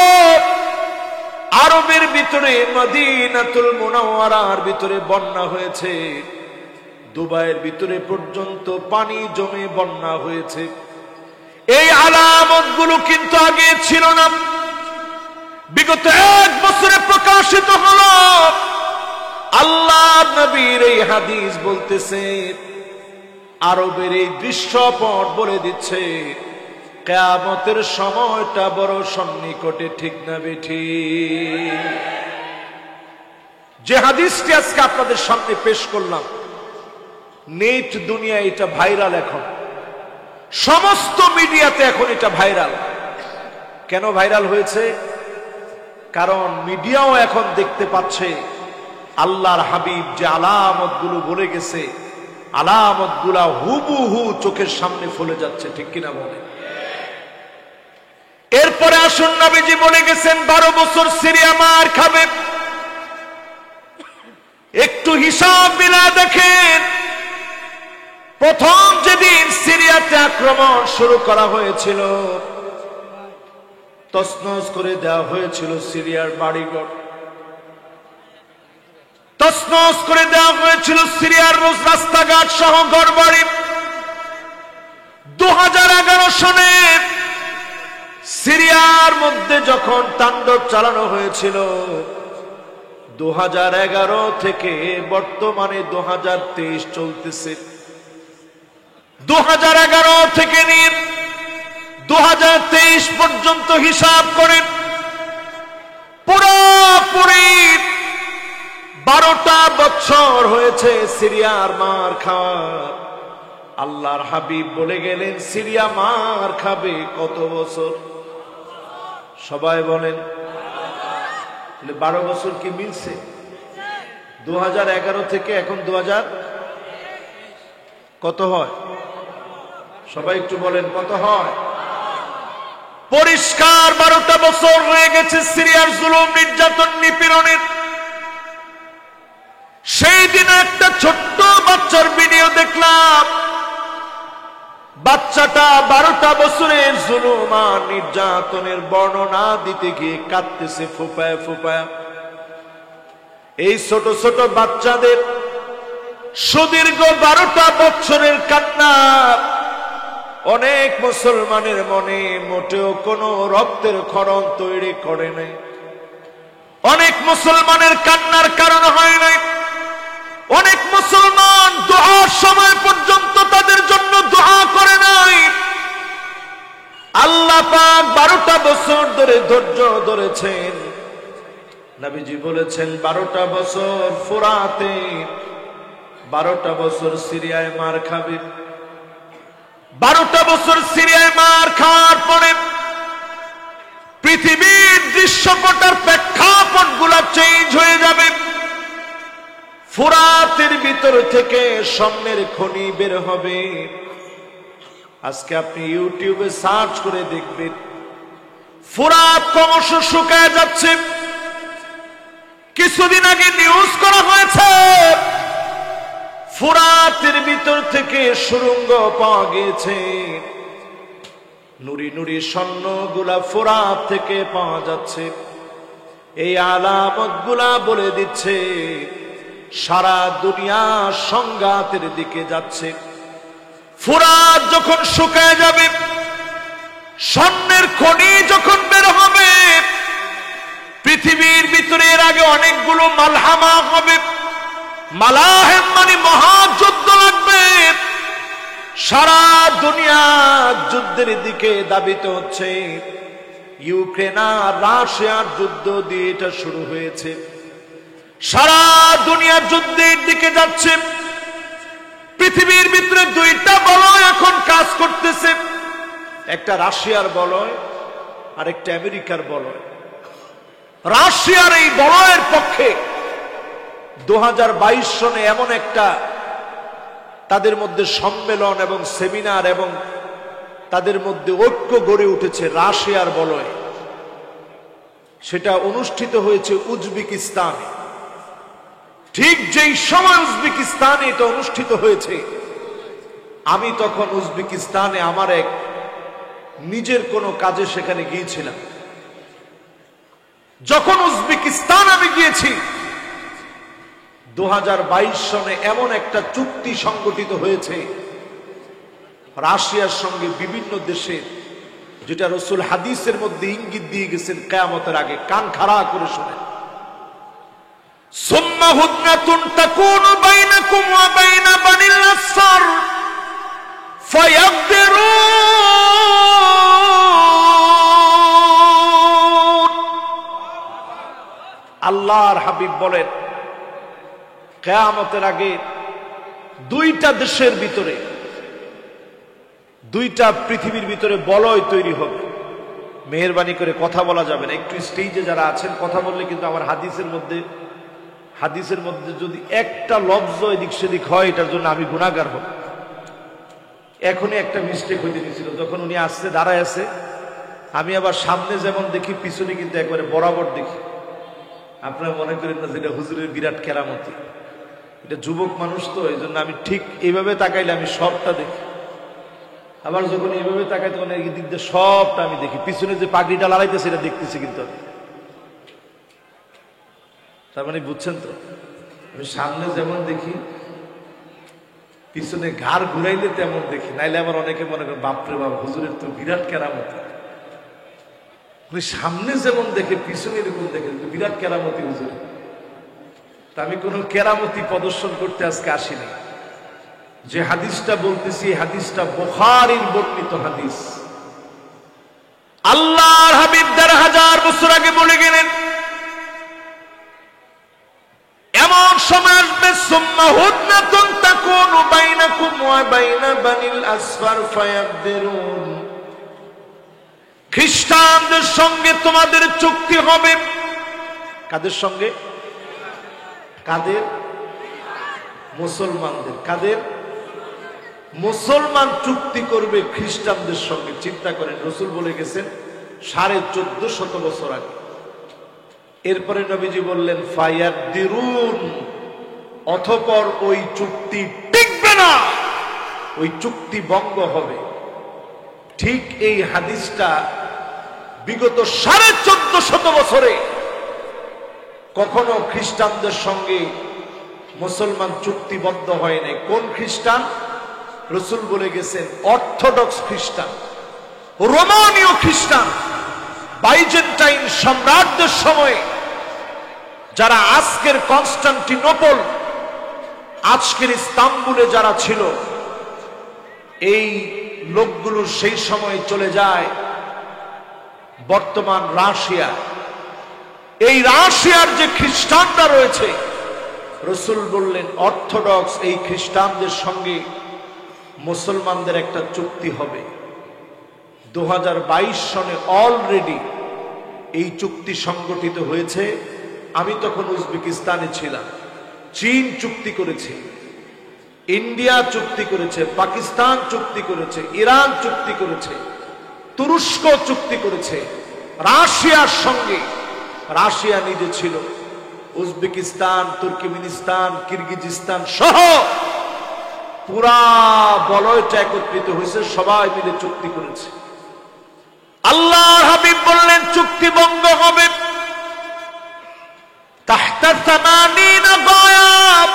[SPEAKER 1] আরবের ভিতরে মদিনাতুল মুনাওয়ারার ভিতরে বন্যা হয়েছে, দুবাইয়ের ভিতরে পর্যন্ত পানি জমে বন্যা হয়েছে। এই আলামত গুলো কিন্তু আগে ছিল না, বিগত 1 বছরে প্রকাশিত হলো। আল্লাহর নবীর এই হাদিস বলতেছে, আরবের এই দৃশ্যপট বলে দিচ্ছে, কিয়ামতের সময়টা বড় সন্নিকটে, ঠিক না বেঠিক? যে হাদিসটি আজকে আপনাদের সামনে পেশ করলাম, নেট দুনিয়া এটা ভাইরাল, এখন সমস্ত মিডিয়াতে এখন এটা ভাইরাল। কেন ভাইরাল হয়েছে? কারণ মিডিয়াও এখন দেখতে পাচ্ছে আল্লাহর হাবিব যে আলামতগুলো বলে গেছে, আলামতগুলা হুবহু চোখের সামনে ফলে যাচ্ছে, ঠিক কিনা বলে? এরপরে আসুন, নবীজি বলে গেছেন 12 বছর সিরিয়া মার খাবে। একটু হিসাব মিলা দেখেন, প্রথম যেদিন সিরিয়াতে আক্রমণ শুরু করা হয়েছিল, তছনছ করে দেওয়া হয়েছিল সিরিয়ার বাড়িঘর, তছনছ করে দেওয়া হয়েছিল সিরিয়ার রাস্তাঘাট সহ ঘরবাড়ি। 2011 সনে সিরিয়ার মধ্যে যখন তাণ্ডব চালানো হয়েছিল, 2011 থেকে বর্তমানে 2023 চলতেছে। 2011 থেকে নিয়ে 2023 পর্যন্ত হিসাব করেন, পুরোপুরি 12টা বছর হয়েছে সিরিয়ার মার খাওয়ার। আল্লাহর হাবিব বলে গেলেন সিরিয়া মার খাবে কত বছর? সবাই বলেন 12 বছর কি মিলছে? 2011 থেকে এখন 2000 কত হয়? সবাই একটু বলেন কত হয়? পরিষ্কার 12টা বছর হয়ে গেছে সিরিয়ার জুলুম, নির্যাতন, নিপীড়নের। সেই দিন একটা ছোট্ট বাচ্চার ভিডিও দেখলাম, বাচ্চাটা 12টা বছরের জুলুম আর নির্যাতনের বর্ণনা দিতে গিয়ে কাঁদতেছে ফুপায়া ফুপায়া। এই ছোট ছোট বাচ্চাদের সুদীর্ঘ 12টা বছরের কান্না অনেক মুসলমানের মনে মোটেও কোনো রক্তের ক্ষরণ তৈরি করে নাই। অনেক মুসলমানের কান্নার কারণ হয় নাই। অনেক মুসলমান দোয়ার সময় পর্যন্ত তাদের জন্য দোয়া করে নাই। আল্লাহ পাক 12টা বছর ধরে ধৈর্য ধরেছেন। নবীজি বলেছেন 12টা বছর ফুরাতে, 12টা বছর সিরিয়ায় মার খাবে। 12টা বছর সিরিয়ায় মার খাওয়ার পরে পৃথিবীর দৃশ্যপটার প্রেক্ষাপট গুলা চেঞ্জ হয়ে যাবে। ফুরাতের ভিতর থেকে স্বর্ণের খনি বের হবে। আজকে আপনি ইউটিউবে সার্চ করে দেখবেন, ফুরাত ক্রমশ শুকায় যাচ্ছে। কিছুদিন আগে নিউজ করা হয়েছে ফুরাতের ভিতর থেকে সুড়ঙ্গ পাওয়া গিয়েছে। নুরি নুরি স্বর্ণ গুলা ফুরাত থেকে পাওয়া যাচ্ছে। এই আলামত গুলা বলে দিচ্ছে সারা দুনিয়া সংঘাতের দিকে যাচ্ছে। ফুরাত যখন শুকায় যাবে, স্বর্ণের খনি যখন বের হবে, পৃথিবীর ভিতরে এর আগে অনেকগুলো মালহামা হবে। মালাহেম মানে মহাযুদ্ধ লাগবে। সারা দুনিয়া যুদ্ধের দিকে দাবিত হচ্ছে। ইউক্রেন আর রাশিয়ার যুদ্ধ দিয়ে এটা শুরু হয়েছে। সারা দুনিয়া যুদ্ধের দিকে যাচ্ছে। পৃথিবীর ভিতরে 2টা বলয় এখন কাজ করতেছে, একটা রাশিয়ার বলয় আর একটা আমেরিকার বলয়। রাশিয়ার এই বলয়ের পক্ষে 2022 সনে এমন একটা তাদের মধ্যে সম্মেলন এবং সেমিনার এবং তাদের মধ্যে ঐক্য গড়ে উঠেছে রাশিয়ার বলয়। সেটা অনুষ্ঠিত হয়েছে উজবেকিস্তানে। ঠিক যেই সময় উজবেকিস্তানে এটা অনুষ্ঠিত হয়েছে, আমি তখন উজবেকিস্তানে আমার এক নিজের কোনো কাজে সেখানে গিয়েছিলাম। যখন উজবেকিস্তান আমি গিয়েছি, 2022 সনে এমন একটা চুক্তি সংগঠিত হয়েছে রাশিয়ার সঙ্গে বিভিন্ন দেশের, যেটা রাসূল হাদিসের মধ্যে ইঙ্গিত দিয়ে গেছেন কিয়ামতের আগে। কান খাড়া করে শুনেন। সুম্মা হুদনাতুন তাকুনু বাইনাকুম ওয়া বাইনা বানিল আসফার ফায়াকদিরুন। আল্লাহর হাবিব বলেন কিয়ামতের আগে দুইটা দেশের ভিতরে, দুইটা পৃথিবীর ভিতরে বলয় তৈরি হবে। মেহেরবানি করে কথা বলা যাবে না, একটু স্টেজে যারা আছেন কথা বললে কিন্তু আমার হাদিসের মধ্যে যদি একটা লফজ এদিক সেদিক হয় এটার জন্য আমি গুনাহগার হব। এখনই একটা মিস্টেক হইতে গেছিল, যখন উনি আসছে দাঁড়ায় আছে, আমি আবার সামনে যেমন দেখি পিছনে কিন্তু একবারে বরাবর দেখি। আপনারা মনে করেন না যেটা হুজুরের বিরাট কেরামতি, এটা যুবক মানুষ তো এই জন্য আমি ঠিক এইভাবে তাকাইলে আমি সবটা দেখি, আবার যখন এইভাবে তাকাই তখন এই দিক দিয়ে সবটা আমি দেখি। পিছনে যে পাগড়িটা লড়াইতেছে এটা দেখতেছি কিন্তু আমি। তার মানে বুঝছেন তো, আমি সামনে যেমন দেখি পিছনে ঘাড় ঘুরাইলে তেমন দেখি, নাইলে আবার অনেকে মনে করেন বাপরে বাপ হুজুরের তো বিরাট কেরামতি। সামনে যেমন দেখে পিছনে এরকম দেখে, বিরাট কেরামতি হুজুর। তা আমি কোন কেরামতি প্রদর্শন করতে আজকে আসিনি। যে হাদিসটা বলতেছি হাদিসটা বুখারীর বর্ণিত হাদিস। আল্লাহর হাবিব ১,৫০০ বছর আগে বলে গেলেন এমন সময় আসবে সুম্মা হুদনাতুন তাকুনু বাইনাকুম ওয়া বাইনা বানিল আসফার ফায়াকদিরুন। খ্রিস্টানদের সঙ্গে তোমাদের চুক্তি হবে। কাদের সঙ্গে? কাদের? মুসলমানদের। কাদের? মুসলমান চুক্তি করবে খ্রিস্টানদের সঙ্গে। চিন্তা করেন, রাসূল বলে গেছেন ১৪৫০ বছর আগে। এরপরে নবীজি বললেন ফায়াকদিরুন, অতঃপর ওই চুক্তি টিকবে না, ওই চুক্তি ভঙ্গ হবে। ঠিক এই হাদিসটা বিগত ১৪৫০ বছরে কখনো খ্রিস্টানদের সঙ্গে মুসলমান চুক্তিবদ্ধ হয় নাই। কোন খ্রিস্টান? রাসূল বলে গেছেন অর্থোডক্স খ্রিস্টান, রোমানীয় খ্রিস্টান, বাইজেন্টাইন সম্রাটদের সময়ে যারা আজকের কনস্টান্টিনোপল, আজকের ইস্তাম্বুলে যারা ছিল, এই লোকগুলো সেই সময় চলে যায় বর্তমান রাশিয়া। এই রাশিয়ার যে খ্রিস্টানরা রয়েছে, রাসূল বললেন অর্থোডক্স এই খ্রিস্টানদের সঙ্গে মুসলমানদের একটা চুক্তি হবে। ২০২২ সনে অলরেডি এই চুক্তি সংগঠিত হয়েছে। আমি তখন উজবেকিস্তানে ছিলাম। চীন চুক্তি করেছে, ইন্ডিয়া চুক্তি করেছে, পাকিস্তান চুক্তি করেছে, ইরান চুক্তি করেছে, তুরস্ক চুক্তি করেছে রাশিয়ার সঙ্গে। রাশিয়া নিজে ছিল, উজবেকিস্তান, তুর্কমেনিস্তান, কিরগিজস্তান সহ পুরা বলয়টা একত্রিত হয়েছে, সবাই মিলে চুক্তি করেছে। আল্লাহর হাবিব বললেন চুক্তি ভঙ্গ হবে। তাহতা ৮০ গায়াব,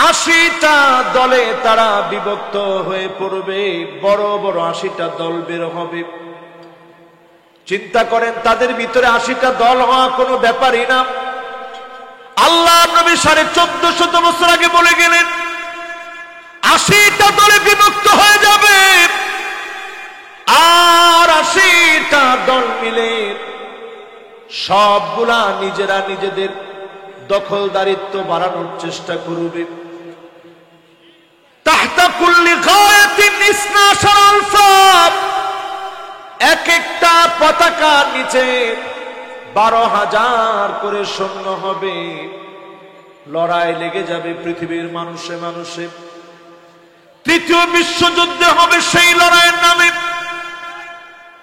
[SPEAKER 1] ৮০টা দলে তারা বিভক্ত হয়ে পড়বে, বড় বড় ৮০টা দল বের হবে। চিন্তা করেন, তাদের ভিতরে ৮০টা দল হওয়া কোনো ব্যাপারই না। আল্লাহ নবী ১৪৫০ বছর আগে বলে গেলেন ৮০টা দলে বিভক্ত হয়ে যাবে, আর ৮০টা দল মিলে সবগুলা নিজেরা নিজেদের দখলদারিত্ব বাড়ানোর চেষ্টা করবে। তাহতা কুল্লি গায়াতিন ১২ আলফাব, এক একটা পতাকার নিচে ১২,০০০ করে সৈন্য হবে। লড়াই লেগে যাবে পৃথিবীর মানুষে মানুষে। তৃতীয় বিশ্বযুদ্ধ হবে সেই লড়াইয়ের নামে।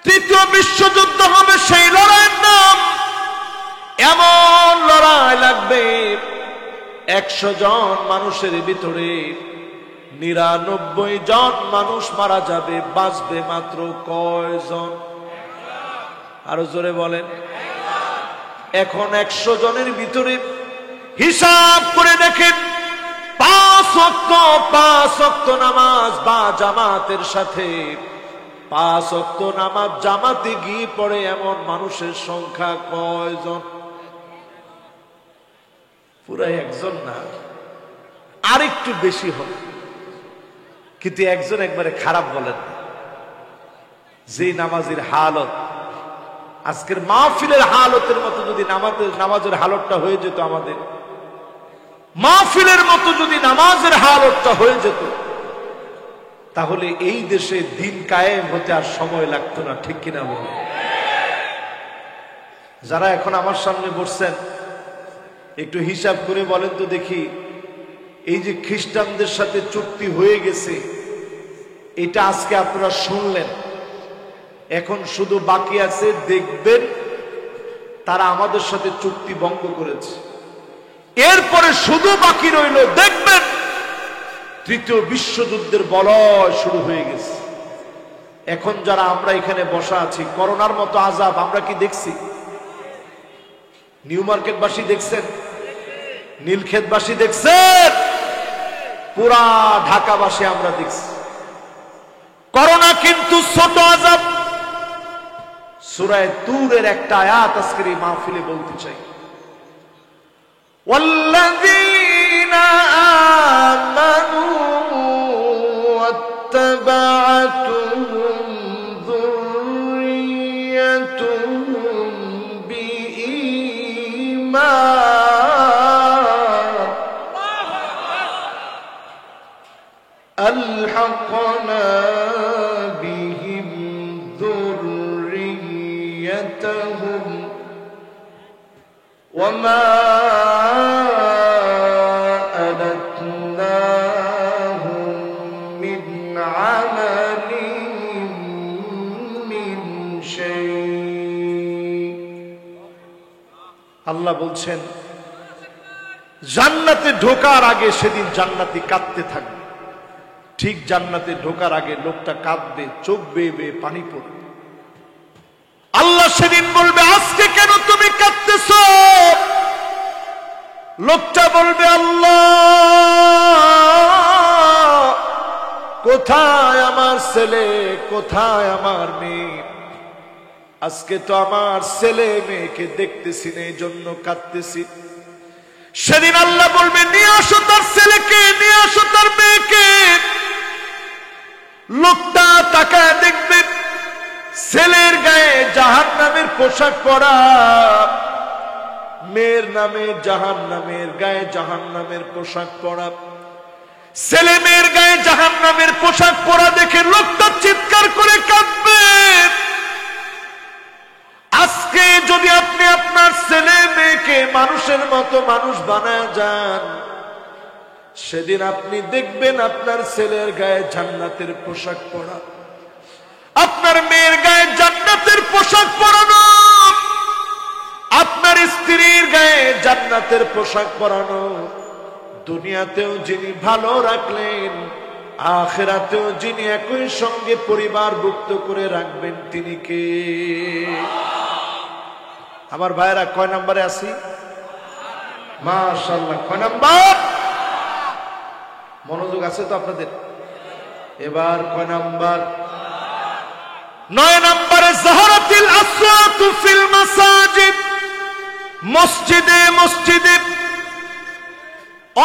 [SPEAKER 1] তৃতীয় বিশ্বযুদ্ধ হবে সেই লড়াইয়ের নাম। এমন লড়াই লাগবে ১০০ জন মানুষের ভিতরে ৯৯ জন মানুষ মারা যাবে, বাঁচবে মাত্র কয়জন? আরো জোরে বলেন। এখন ১০০ জনের ভিতরে হিসাব করে দেখেন ৫ ওয়াক্ত নামাজ বা জামাতের সাথে ৫ ওয়াক্ত নামাজ জামাতে গিয়ে পড়ে এমন মানুষের সংখ্যা কয়জন? পুরা একজন না, আরেকটু বেশি হবে। কিন্তু একজন একবারে খারাপ বলেন, যে নামাজের হালত আজকের মাহফিলের হালতের মতো যদি নামাজের হালতটা হয়ে যেত, আমাদের মাহফিলের মতো যদি নামাজের হালতটা হয়ে যেত, তাহলে এই দেশে দিন কায়েম হতে আর সময় লাগতো না। ঠিক কিনা বলে? যারা এখন আমার সামনে বসছেন, একটু হিসাব করে বলেন তো দেখি, এই যে খ্রিস্টানদের সাথে চুক্তি হয়ে গেছে, এটা আজকে আপনারা শুনলেন, এখন শুধু বাকি আছে দেখবেন তারা আমাদের সাথে চুক্তি ভঙ্গ করেছে। এরপরে শুধু বাকি রইল দেখবেন তৃতীয় বিশ্বযুদ্ধের বলয় শুরু হয়ে গেছে। এখন যারা আমরা এখানে বসা আছি, করোনার মতো আযাব আমরা কি দেখছি? নিউ মার্কেটবাসী দেখছেন? নীলক্ষেতবাসী দেখছেন? পুরা ঢাকাবাসী আমরা দেখছি। করোনা কিন্তু ছোট আযাব। সূরা তুরের একটা আয়াত আজকের এই মাহফিলে বলতে চাই। ওয়াল্লাযীনা আমানু ওয়াত্তাবা'তুহুম যুররিয়্যাতুহুম বিঈমান আলহাকনা বিহিম যুররিয়্যাতুহুম وما ألتناهم من عملهم من شيء। আল্লাহ বলছেন জান্নাতে ঢোকার আগে সেদিন জান্নাতি কাঁদতে থাকবে। ঠিক জান্নাতে ঢোকার আগে লোকটা কাঁদবে, চোখ বেয়ে বেয়ে পানি পড়বে। আল্লাহ সেদিন বলবে আজকে কেন তুমি কাঁদতেছো? লোকটা বলবে আল্লাহ কোথায় আমার ছেলে, কোথায় আমার মেয়ে? আজকে তো আমার ছেলে মেয়েকে দেখতেছি না, এই জন্য কাঁদতেছি। সেদিন আল্লাহ বলবে নিয়ে আসো তার ছেলেকে, নিয়ে আসো তার মেয়েকে। লোকটা তাকায় দেখবে ছেলের গায়ে জাহান্নামের পোশাক পরা, মেয়ের নামে জাহান্নামের গায়ে জাহান্নামের পোশাক পরা। ছেলে মেয়ের গায়ে জাহান্নামের পোশাক পরা দেখে লোকটা চিৎকার করে কাঁদবে। আজকে যদি আপনি আপনার ছেলে মেয়েকে মানুষের মতো মানুষ বানায় যান, সেদিন আপনি দেখবেন আপনার ছেলের গায়ে জান্নাতের পোশাক পরা, আপনার মেয়ের গায়ে জান্নাতের পোশাক পরানো, আপনার স্ত্রীর গায়ে জান্নাতের পোশাক পরানো। দুনিয়াতেও যিনি ভালো রাখলেন, আখিরাতেও যিনি একই সঙ্গে পরিবারভুক্ত করে রাখবেন, তিনি কে? আমার ভাইরা কয় নম্বরে আছি? মাশাআল্লাহ, কয় নাম্বার? মনোযোগ আছে তো আপনাদের? এবার কয় নাম্বার? 9 নম্বরে যাহারাতিল আসওয়াতু ফিল মাসাজিদ। মসজিদে মসজিদে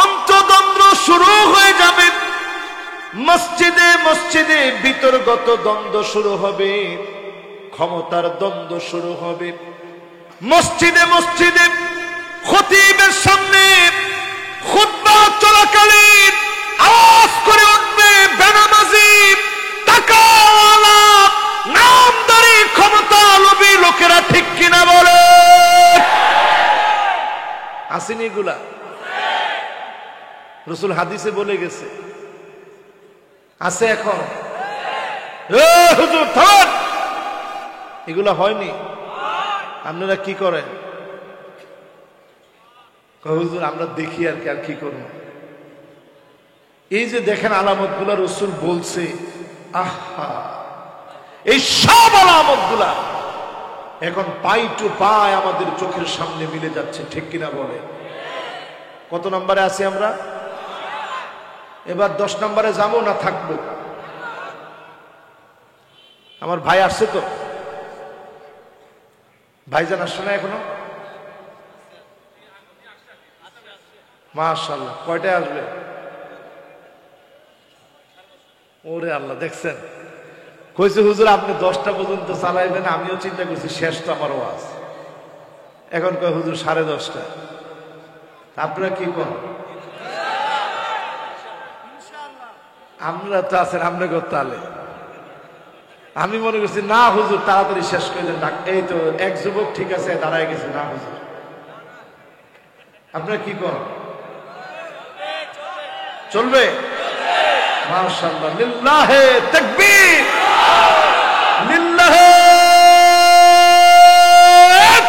[SPEAKER 1] অন্তদ্বন্দ্ব শুরু হয়ে যাবে। মসজিদে মসজিদে বিতর্গত দ্বন্দ্ব শুরু হবে, ক্ষমতার দ্বন্দ্ব শুরু হবে। মসজিদে মসজিদে খতিবের সামনে খুতবা চলাকালীন আওয়াজ করে উঠবে বেনামাজি, টাকাওয়ালা, নামদারি, ক্ষমতা লোভী লোকেরা। ঠিক কিনা বলে? আসেনি এগুলা? রাসূল হাদিসে বলে গেছে, আছে এখন? হুজুর থাক, এগুলা হয়নি। আপনারা কি করেন? হুজুর আমরা দেখি আর কি করবো। এই যে দেখেন আলামত গুলা রাসূল বলছে, আহা, এই সব আলামত গুলা এখন পাই টু পাই আমাদের চোখের সামনে মিলে যাচ্ছে। ঠিক কিনা বলে? কত নম্বরে আছি আমরা? এবার 10 নম্বরে যাবো না থাকবো? আমার ভাই আসছে তো? ভাইজান আসছে না এখনো? মাশাআল্লাহ, কয়টায় আসবে? ওরে আল্লাহ, দেখছেন? কইছে হুজুর আপনি 10টা পর্যন্ত চালাইবেন। আমিও চিন্তা করছি শেষ তো আমার ওয়াজ। এখন কয় হুজুর 10:30। আপনারা কি করেন? আমরা তো আছেন আপনি করতে। আমি মনে করছি না হুজুর তাড়াতাড়ি শেষ করে দেন। এই তো এক যুবক ঠিক আছে দাঁড়ায় গেছে। না হুজুর, আপনারা কি করেন? চলবে? মাশাআল্লাহ, লিল্লাহে তাকবীর, লিল্লাহে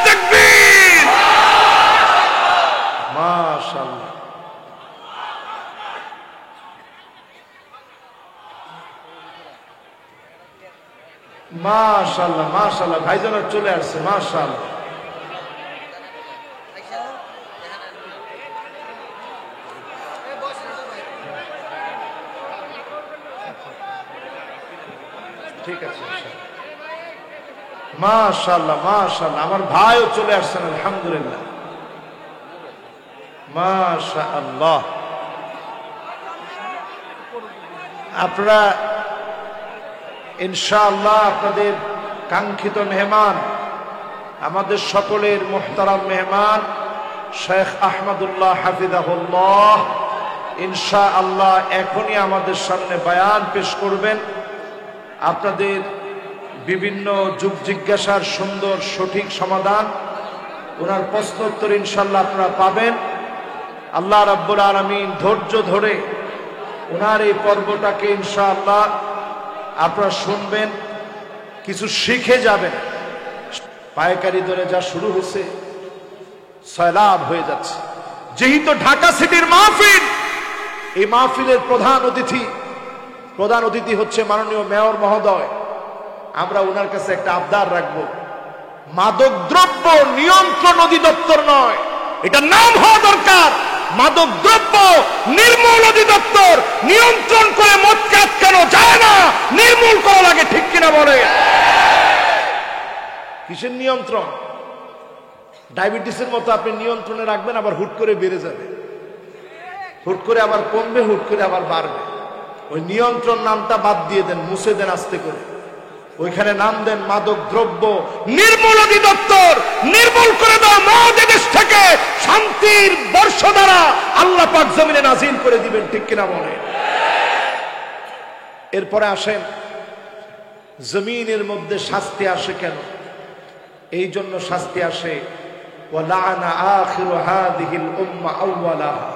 [SPEAKER 1] তাকবীর, মাশাআল্লাহ। মাশাআল্লাহ, মাশাআল্লাহ, ভাইজান চলে আসছে। মাশাআল্লাহ, ঠিক আছে। মাশাআল্লাহ, মাশাআল্লাহ, আমার ভাইও চলে আসছেন। আলহামদুলিল্লাহ, মাশাআল্লাহ। আপনারা ইনশাআল্লাহ আপনাদের কাঙ্ক্ষিত মেহমান, আমাদের সকলের মুহতারাম মেহমান শেখ আহমদুল্লাহ হাফিজাহুল্লাহ ইনশাআল্লাহ এখনই আমাদের সামনে বয়ান পেশ করবেন। আপনাদের বিভিন্ন যুগ জিজ্ঞাসার সুন্দর সঠিক সমাধান, ওনার প্রশ্ন উত্তর ইনশাআল্লাহ আপনারা পাবেন। আল্লাহ রাব্বুল আলামিন ধৈর্য ধরে ওনার এই পর্বটাকে ইনশাআল্লাহ আপনারা শুনবেন, কিছু শিখে যাবেন। পায়কারি দরে যা শুরু হয়েছে সয়লাব হয়ে যাচ্ছে। যেহেতু ঢাকা সিটির মাহফিল, এই মাহফিলের প্রধান অতিথি হচ্ছে মাননীয় মেয়র মহোদয়। আমরা ওনার কাছে একটা আবদার রাখবো, মাদক দ্রব্য নিয়ন্ত্রণ অধিদপ্তর নয়, এটা নাম হওয়া দরকার মাদক দ্রব্য নির্মূল অধিদপ্তর। নিয়ন্ত্রণ করে মদকে আটকানো যায় না, নির্মূল করা লাগে। ঠিক কিনা বলে? কিসের নিয়ন্ত্রণ? ডায়াবেটিসের মতো আপনি নিয়ন্ত্রণে রাখবেন, আবার হুট করে বেড়ে যাবে, হুট করে আবার কমবে, হুট করে আবার বাড়বে। ওই নিয়ন্ত্রণ নামটা বাদ দিয়ে দেন, মুছে দেন আস্তে করে। ওইখানে নাম দেন মাদক দ্রব্য নির্মূল অধিদপ্তর। নির্মূল করে দাও মদ দেশ থেকে, শান্তির বর্ষ দ্বারা আল্লাহ পাক জমিনে নাজিল করে দিবেন। ঠিক কিনা বলে? এরপরে আসেন, জমিনের মধ্যে শাস্তি আসে কেন? এই জন্য শাস্তি আসে, ওয়ালানা আখিরু হাদিহিল উম্মাহ আউওয়ালাহা।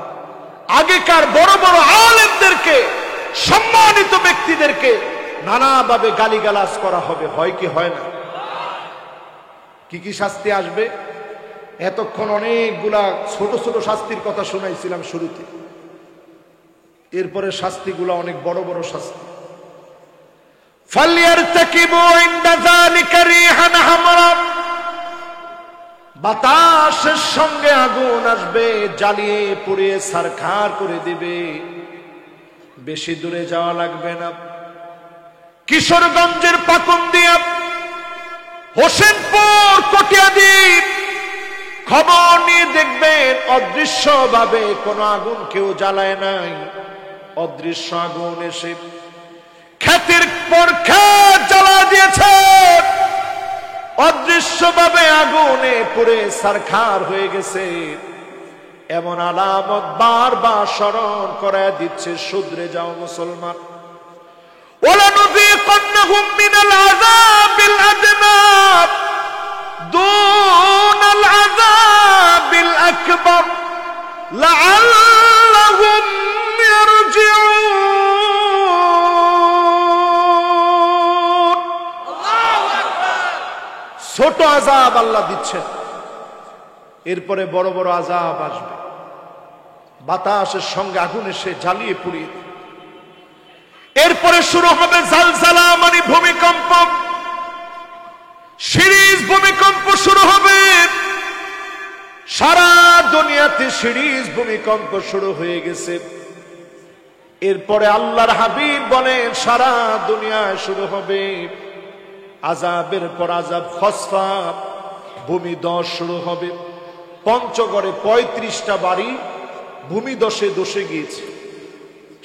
[SPEAKER 1] আগেকার বড় বড় আলেমদেরকে, সম্মানিত ব্যক্তিদেরকে নানাভাবে গালিগালাজ করা হবে। হয় কি হয় না? কি কি শাস্তি আসবে? এতক্ষণ অনেকগুলা ছোট ছোট শাস্তির কথা শুনাইছিলাম শুরুতে। এরপরে শাস্তিগুলো অনেক বড় বড় শাস্তি। ফালইয়ারতাকিবু ইনদা যালিকা রিহান হামরা। বাতাসের সঙ্গে আগুন আসবে, জ্বালিয়ে পুড়িয়ে ছারখার করে দিবে। বেশি দূরে যাওয়া লাগবে না, কিশোরগঞ্জের পাকুন্দিয়া, হোসেনপুর, কটিয়াদীপ খবর নিয়ে দেখবেন অদৃশ্যভাবে কোন আগুন কেউ জ্বালায় নাই। অদৃশ্য আগুন এসে ক্ষেতের পর ক্ষেত জ্বালা দিয়েছে। অদৃশ্যভাবে আগুনে পুড়ে ছারখার হয়ে গেছে। এমন আলামত বারবার স্মরণ করায় দিচ্ছে, শুধরে যাও মুসলমান। وَلَنُذِيقَنَّهُمْ مِنَ الْعَذَابِ الْأَدْنَى دُونَ الْعَذَابِ الْأَكْبَرِ لَعَلَّهُمْ يَرْجِعُونَ। ছোট আযাব আল্লাহ দিচ্ছেন, এরপরে বড় বড় আযাব আসবে। বাতাসের সঙ্গে আগুন এসে জ্বালিয়ে পুড়িয়ে। এরপরে শুরু হবে জালজালা, মানে ভূমিকম্প। সিরিজ ভূমিকম্প শুরু হবে। সারা দুনিয়াতে সিরিজ ভূমিকম্প শুরু হয়ে গেছে। এরপরে আল্লাহর হাবিব বলেন সারা দুনিয়ায় শুরু হবে আযাবের পর আযাব। খসফা, ভূমিধস শুরু হবে। পঞ্চগড়ে 35টা বাড়ি ভূমিধসে ধসে গিয়েছে।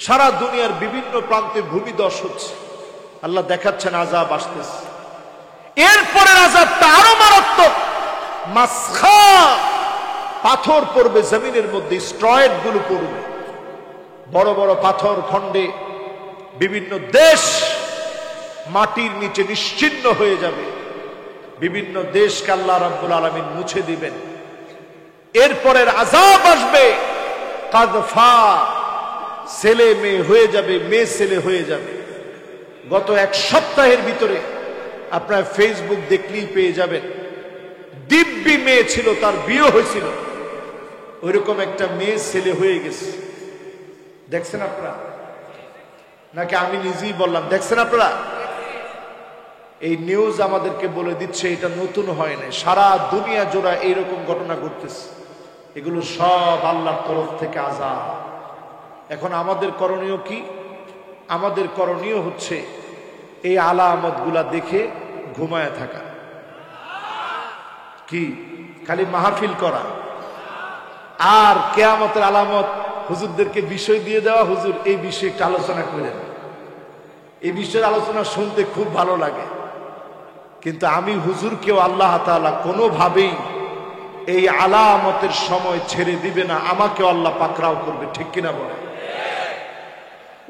[SPEAKER 1] সারা দুনিয়ার বিভিন্ন প্রান্তে ভূমিধস হচ্ছে, আল্লাহ দেখাচ্ছেন আযাব আসতেছে। এরপরের আযাবটা আরো মারাত্মক, মাসখা, পাথর পড়বে জমিনের মধ্যে, স্ট্রয়েড গুলো পড়বে, বড় বড় পাথর খণ্ডে বিভিন্ন দেশ মাটির নিচে নিশ্চিহ্ন হয়ে যাবে, বিভিন্ন দেশকে আল্লাহ রাব্বুল আলামিন মুছে দিবেন। এরপরের আযাব আসবে কাযফা, ছেলে মেয়ে হয়ে যাবে, মেয়ে ছেলে হয়ে যাবে। গত এক সপ্তাহের ভিতরে আপনার ফেসবুক দেখলেই পেয়ে যাবেন, দিব্যি মেয়ে ছিল, তার বিয়ে হয়েছিল, ওইরকম একটা মেয়ে ছেলে হয়ে গেছে। দেখছেন আপনারা নাকি আমি নিজেই বললাম? দেখছেন আপনারা? এই নিউজ আমাদেরকে বলে দিচ্ছে এটা নতুন হয় না, সারা দুনিয়া জোড়া এইরকম ঘটনা ঘটতেছে। এগুলো সব আল্লাহর তরফ থেকে আযাব। এখন আমাদের করণীয় কি? আমাদের করণীয় হচ্ছে এই আলামত গুলা দেখে ঘুমায় থাকা। কি খালি মাহফিল করা আর কিয়ামতের আলামত হুজুরদেরকে বিষয় দিয়ে দেওয়া, হুজুর এই বিষয়ে একটু আলোচনা করেন, এই বিষয়ের আলোচনা শুনতে খুব ভালো লাগে। কিন্তু আমি হুজুরকেও আল্লাহ তাআলা কোনোভাবেই এই আলামতের সময় ছেড়ে দিবে না, আমাকেও আল্লাহ পাকড়াও করবে, ঠিক কিনা বলে?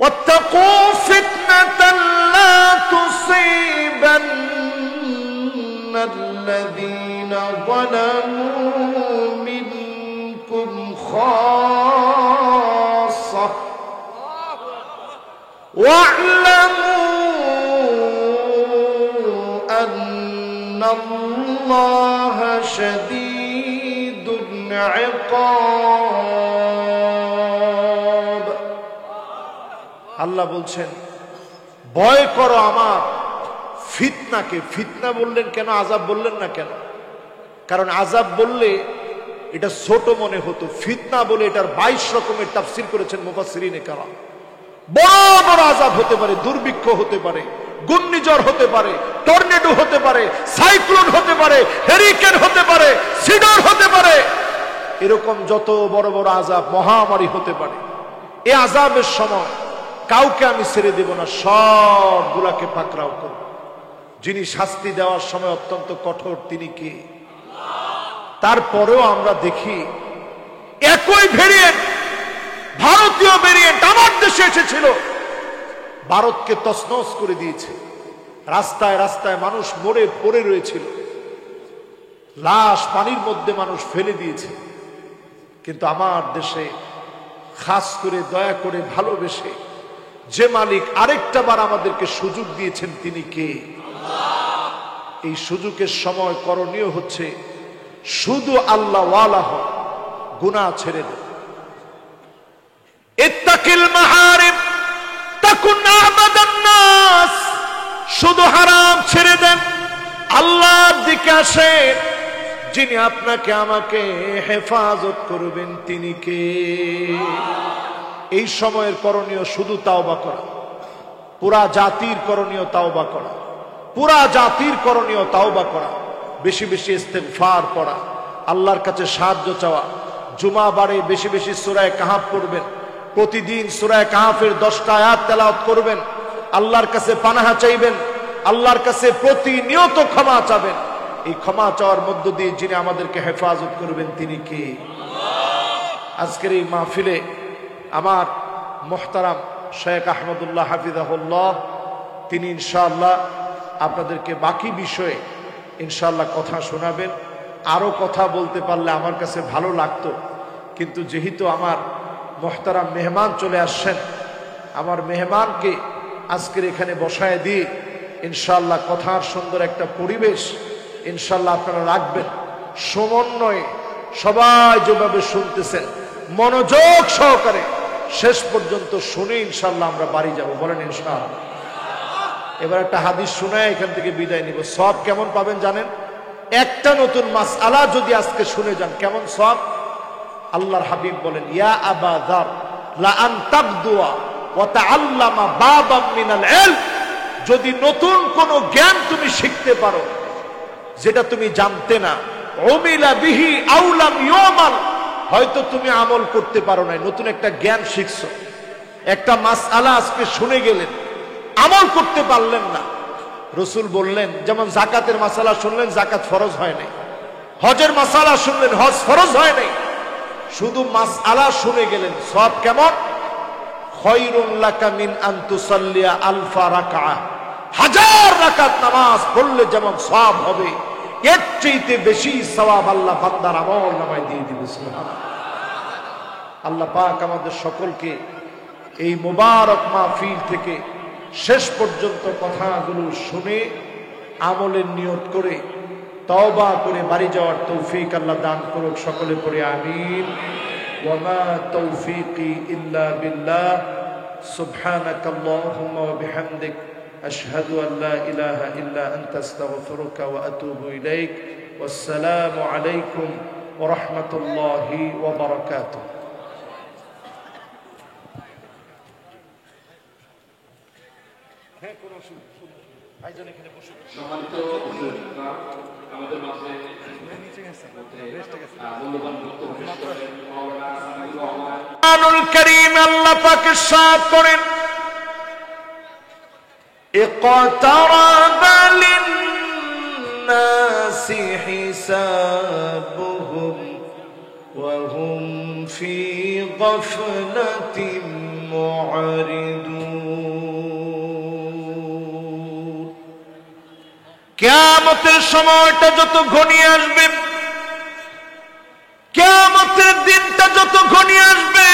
[SPEAKER 1] ওয়াত্তাকু ফিতনাতান লা তুসিবান্নাল্লাযীনা যালামু মিনকুম খাসসা ওয়া'লামু আন্নাল্লাহা শাদীদুল ইকাব। আল্লাহ বলছেন ভয় করো আমার ফিতনাকে। ফিতনা বললেন কেন, আযাব বললেন না কেন? কারণ আযাব বললে এটা ছোট মনে হতো, ফিতনা বলে এটার 22 রকমের তাফসীর করেছেন মুফাসসিরিনে কেরাম। বড় বড় আযাব হতে পারে, দুর্ভিক্ষ হতে পারে, ঘূর্ণিঝড় হতে পারে, টর্নেডো হতে পারে, সাইক্লোন হতে পারে, হেরিকেন হতে পারে, সিডর হতে পারে, এরকম যত বড় বড় আযাব, মহামারী হতে পারে। এই আযাবের সময় কাউকে আমি ছেড়ে দেব না, সবগুলাকে পাকড়াও করব। যিনি শাস্তি দেওয়ার সময় অত্যন্ত কঠোর, তিনি কে? তারপরেও আমরা দেখি একই ভেরিয়েন্ট, ভারতীয় ভেরিয়েন্ট আমার দেশে এসেছিল, ভারতকে তছনছ করে দিয়েছে। রাস্তায় রাস্তায় মানুষ মরে পড়ে রয়েছিল, লাশ পানির মধ্যে মানুষ ফেলে দিয়েছে। কিন্তু আমার দেশে খাস করে দয়া করে ভালোবেসে যে মালিক আরেকটা বার আমাদেরকে সুযোগ দিয়েছেন, তিনি কে? এই সুযোগের সময় করণীয় হচ্ছে শুধু আল্লাহ ওয়ালা হও, গুনাহ ছেড়ে দেন। ইত্তাকিল মাহারিম তাকুন আবাদান নাস, শুধু হারাম ছেড়ে দেন, আল্লাহর দিকে আসেন। যিনি আপনাকে আমাকে হেফাজত করবেন তিনি কে? এই সময়ের করণীয় শুধু তাওবা করা, পুরা জাতির করণীয় তাওবা করা, পুরা জাতির করণীয় তাওবা করা, বেশি বেশি ইস্তেগফার পড়া, আল্লাহর কাছে সাহায্য চাওয়া। জুমা বারে বেশি বেশি সূরা কাহাফ পড়বেন, প্রতিদিন সূরা কাহাফের 10টা আয়াত তেলাওয়াত করবেন, আল্লাহর কাছে পানাহা চাইবেন, আল্লাহর কাছে প্রতিনিয়ত ক্ষমা চাবেন। এই ক্ষমা চাওয়ার মধ্য দিয়ে যিনি আমাদেরকে হেফাজত করবেন তিনি কে? আজকের এই মাহফিলে আমার মুহতারাম শেখ আহমদুল্লাহ হাফিজাহুল্লাহ, তিনি ইনশাআল্লাহ আপনাদেরকে বাকি বিষয়ে ইনশাআল্লাহ কথা শোনাবেন। আরো কথা বলতে পারলে আমার কাছে ভালো লাগতো, কিন্তু যেহেতু আমার মুহতারাম মেহমান চলে আসছেন, আমার মেহমানকে আজকের এখানে বসায় দিয়ে ইনশাআল্লাহ কথার সুন্দর একটা পরিবেশ ইনশাআল্লাহ আপনারা রাখবেন। সমন্বয়ে সবাই যেভাবে শুনতেছেন মনোযোগ সহকারে শেষ পর্যন্ত শুনে ইনশাআল্লাহ আমরা বাড়ি যাব, বলেন ইনশাআল্লাহ। এবার একটা হাদিস শোনায় এখান থেকে বিদায় নিব। সওয়াব কেমন পাবেন জানেন? একটা নতুন মাসআলা যদি আজকে শুনে যান কেমন সওয়াব? আল্লাহর হাবিব বলেন, ইয়া আবা যার লা আন তাগদুয়া ওয়া তাআল্লামা বাবাম মিনাল ইলম, যদি নতুন কোন জ্ঞান তুমি শিখতে পারো যেটা তুমি জানতে না, উমিলা বিহি আও লাম ইউমাল, হয়তো তুমি আমল করতে পারো না, নতুন একটা জ্ঞান শিখছো, একটা মাসআলা আজকে শুনে গেলেন, আমল করতে পারলেন না। রসুল বললেন, যেমন জাকাতের মাসআলা শুনলেন, জাকাত ফরজ হয় নাই। হজের মাসআলা শুনলেন, হজ ফরজ হয় নাই। শুধু মাসআলা শুনে গেলেন, সওয়াব কেমন? খায়রুন লাকা মিন আন তুসাল্লিয়া আলফা রাকাআহ, 1000 রাকাত নামাজ পড়লে যেমন সওয়াব হবে, এর চাইতে বেশি সওয়াব আল্লাহ বান্দার আমল নামায় দিয়ে দিবে। সুবহানাল্লাহ। আল্লাহ পাক আমাদের সকলকে এই মুবারক মাহফিল থেকে শেষ পর্যন্ত কথাগুলো শুনে আমলের নিয়ত করে তওবা করে বাড়ি যাওয়ার তৌফিক আল্লাহ দান করুক। সকলে পড়ে আমিন। ওয়া মা তৌফিকি ইল্লা বিল্লাহ। সুবহানাকাল্লাহুম্মা ওয়া বিহামদিক আশহাদু আল লা ইলাহা ইল্লা আনতা আস্তাগফিরুকা ওয়া আতুবু ইলাইক। ওয়াসসালামু আলাইকুম ওয়া রাহমাতুল্লাহি ওয়া বারাকাতুহু।
[SPEAKER 2] সম্মানিত আমাদের মাঝে মূল্যবান বক্তব্য পেশ করেন মাওলানা সামিউর রহমান।
[SPEAKER 1] কুরআনুল কারীম আল্লাহ পাক ইরশাদ করেন, ইকতারাবা লিন-নাসি হিসাবুহুম ওয়া হুম ফি গাফলাতিন মু'রিদুন। কিয়ামতের সময়টা যত ঘনিয়ে আসবে, কিয়ামতের দিনটা যত ঘনিয়ে আসবে,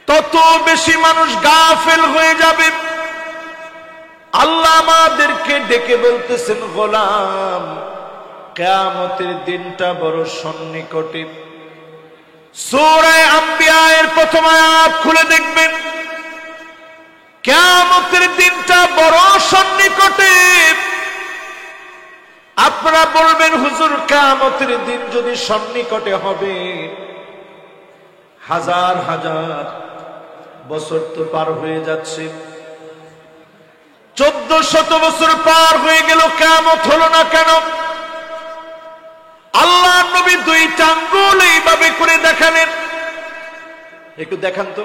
[SPEAKER 1] তত বেশি মানুষ গাফেল হয়ে যাবে। আল্লাহ আমাদেরকে ডেকে বলতেছেন, গোলাম, কিয়ামতের দিনটা বড় সন্নিকটে। সূরা আম্বিয়া এর প্রথম আয়াত খুলে দেখবেন, কিয়ামতের দিনটা বড় সন্নিকটে। আপনারা বলবেন, হুজুর, কিয়ামতের দিন যদি সন্নিকটে হবে, হাজার হাজার বছর তো পার হয়ে যাচ্ছে, 1400 বছর পার হয়ে গেল, কিয়ামত হলো না কেন? আল্লাহ নবী 2টা আঙ্গুল এইভাবে করে দেখালেন। একটু দেখান তো।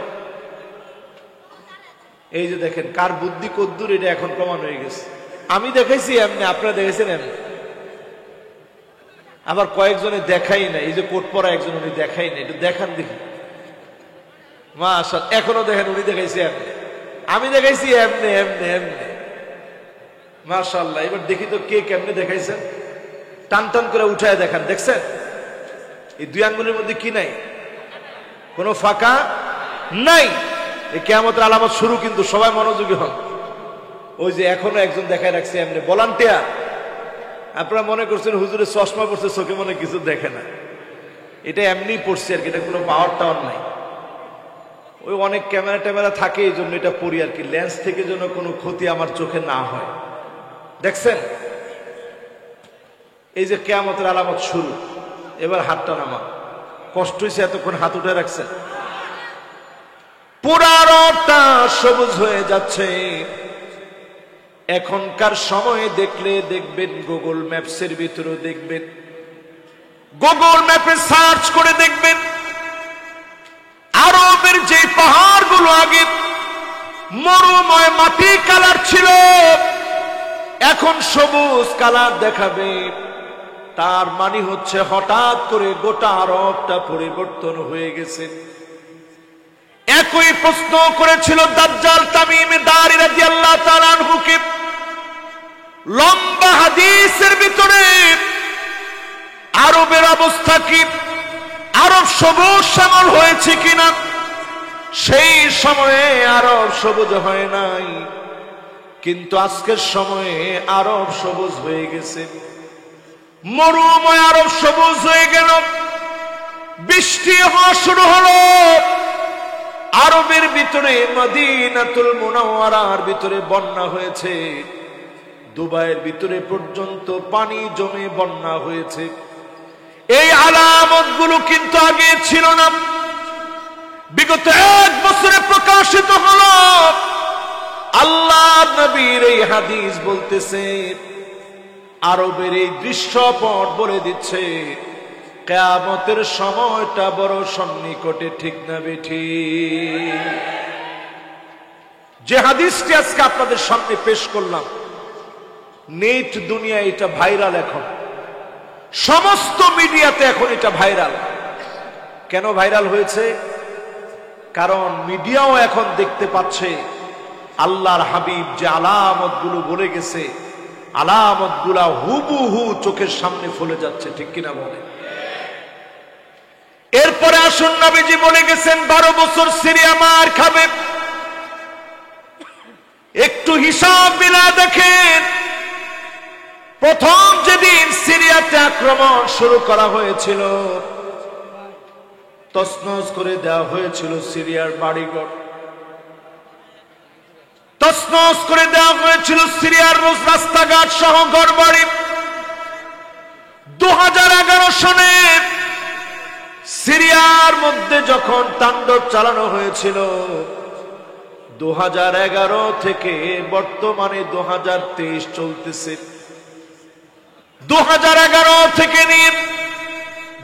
[SPEAKER 1] এই যে দেখেন, কার বুদ্ধি কদ্দুর এটা এখন প্রমাণ হয়ে গেছে। আমি দেখাইছি এমনি, আপনারা দেখেছেন এমনি। আবার কয়েকজনে দেখাই না, এই যে কোট পরা একজন, উনি দেখাই না। একটু দেখান দেখি। মাশাআল্লাহ, এখনো দেখেন, উনি দেখাইছে এমনি, আমি দেখাইছি এমনি এমনি এমনি। মাশাআল্লাহ। এবার দেখি তো কে কেমনে দেখাইছেন। টান টান করে উঠায় দেখান। দেখছেন এই 2 আঙ্গুলের মধ্যে কি নাই? কোনো ফাঁকা নাই। এই কিয়ামতের আলামত শুরু, কিন্তু সবাই মনোযোগী হন। ওই যে এখনো একজন দেখায় রাখছে এমনি, ভলান্টিয়ার। আপনারা মনে করছেন হুজুরের চশমা পড়ছে, চোখে মনে কিছু দেখে না। এটা এমনি পড়ছে আর কি, এটা কোনো পাওয়ার টাওয়ার নাই। ওই অনেক ক্যামেরা ট্যামেরা থাকে, এই জন্য এটা পড়ি আর কি, লেন্স থেকে যেন কোনো ক্ষতি আমার চোখে না হয়। দেখছেন এই যে কিয়ামতের আলামত শুরু। এবার হাতটা নামা। কষ্ট হয়েছে এতক্ষণ হাত উঠে রাখছেন। পুরা রোডটা সবুজ হয়ে যাচ্ছে। এখনকার সময়ে দেখলে দেখবেন, গুগল ম্যাপসের ভিতরে দেখবেন, গুগল ম্যাপে সার্চ করে দেখবেন, আরবের যে পাহাড়গুলো আগে মরুময় মাটি কালার ছিল, এখন সবুজ কালার দেখাবে। তার মানে হচ্ছে হঠাৎ করে গোটা আরবটা পরিবর্তন হয়ে গেছে। একই প্রশ্ন করেছিল দাজ্জাল তামিম দারি রাদিয়াল্লাহু তাআলা আনহুকে। লম্বা হাদিসের ভিতরে আরবের অবস্থা কি, আরব সবুজ শ্যামল হয়েছে কিনা? সেই সময়ে আরব সবুজ হয় নাই, কিন্তু আজকের সময়ে আরব সবুজ হয়ে গেছে। মরুময় আরব সবুজ হয়ে গেল। বৃষ্টি হওয়া শুরু হলো। আরবের ভিতরে মদিনাতুল মুনাওয়ারার ভিতরে বন্যা হয়েছে। দুবাইয়ের ভিতরে পর্যন্ত পানি জমে বন্যা হয়েছে। এই আলামত গুলো কিন্তু আগে ছিল না। বিগত 1 বছরে প্রকাশিত হলো। আল্লাহ নবীর এই হাদিস বলতেছে, আরবের এই দৃশ্যপট বলে দিচ্ছে, কিয়ামতের সময়টা বড় সন্নিকটে, ঠিক না বেঠিক? যে হাদিসটি আজকে আপনাদের সামনে পেশ করলাম, নেট দুনিয়া এটা ভাইরাল, এখন সমস্ত মিডিয়াতে এখন এটা ভাইরাল। কেন ভাইরাল হয়েছে? কারণ মিডিয়াও এখন দেখতে পাচ্ছে আল্লাহর হাবিব যে আলামতগুলো বলে গেছে, আলামতগুলা হুবহু চোখের সামনে ফলে যাচ্ছে, ঠিক কিনা বলে? এরপরে আসুন, নবীজি বলে গেছেন 12 বছর সিরিয়া মার খাবে। একটু হিসাব মিলা দেখেন, প্রথম যেদিন সিরিয়াতে আক্রমণ শুরু করা হয়েছিল, তছনছ করে দেওয়া হয়েছিল সিরিয়ার বাড়িঘর, তছনছ করে দেওয়া হয়েছিল সিরিয়ার রাস্তাঘাট সহ ঘরবাড়ি। 2011 সনে সিরিয়ার মধ্যে যখন তাণ্ডব চালানো হয়েছিল, 2011 থেকে বর্তমানে 2023 চলতেছে। 2011 থেকে নিয়ে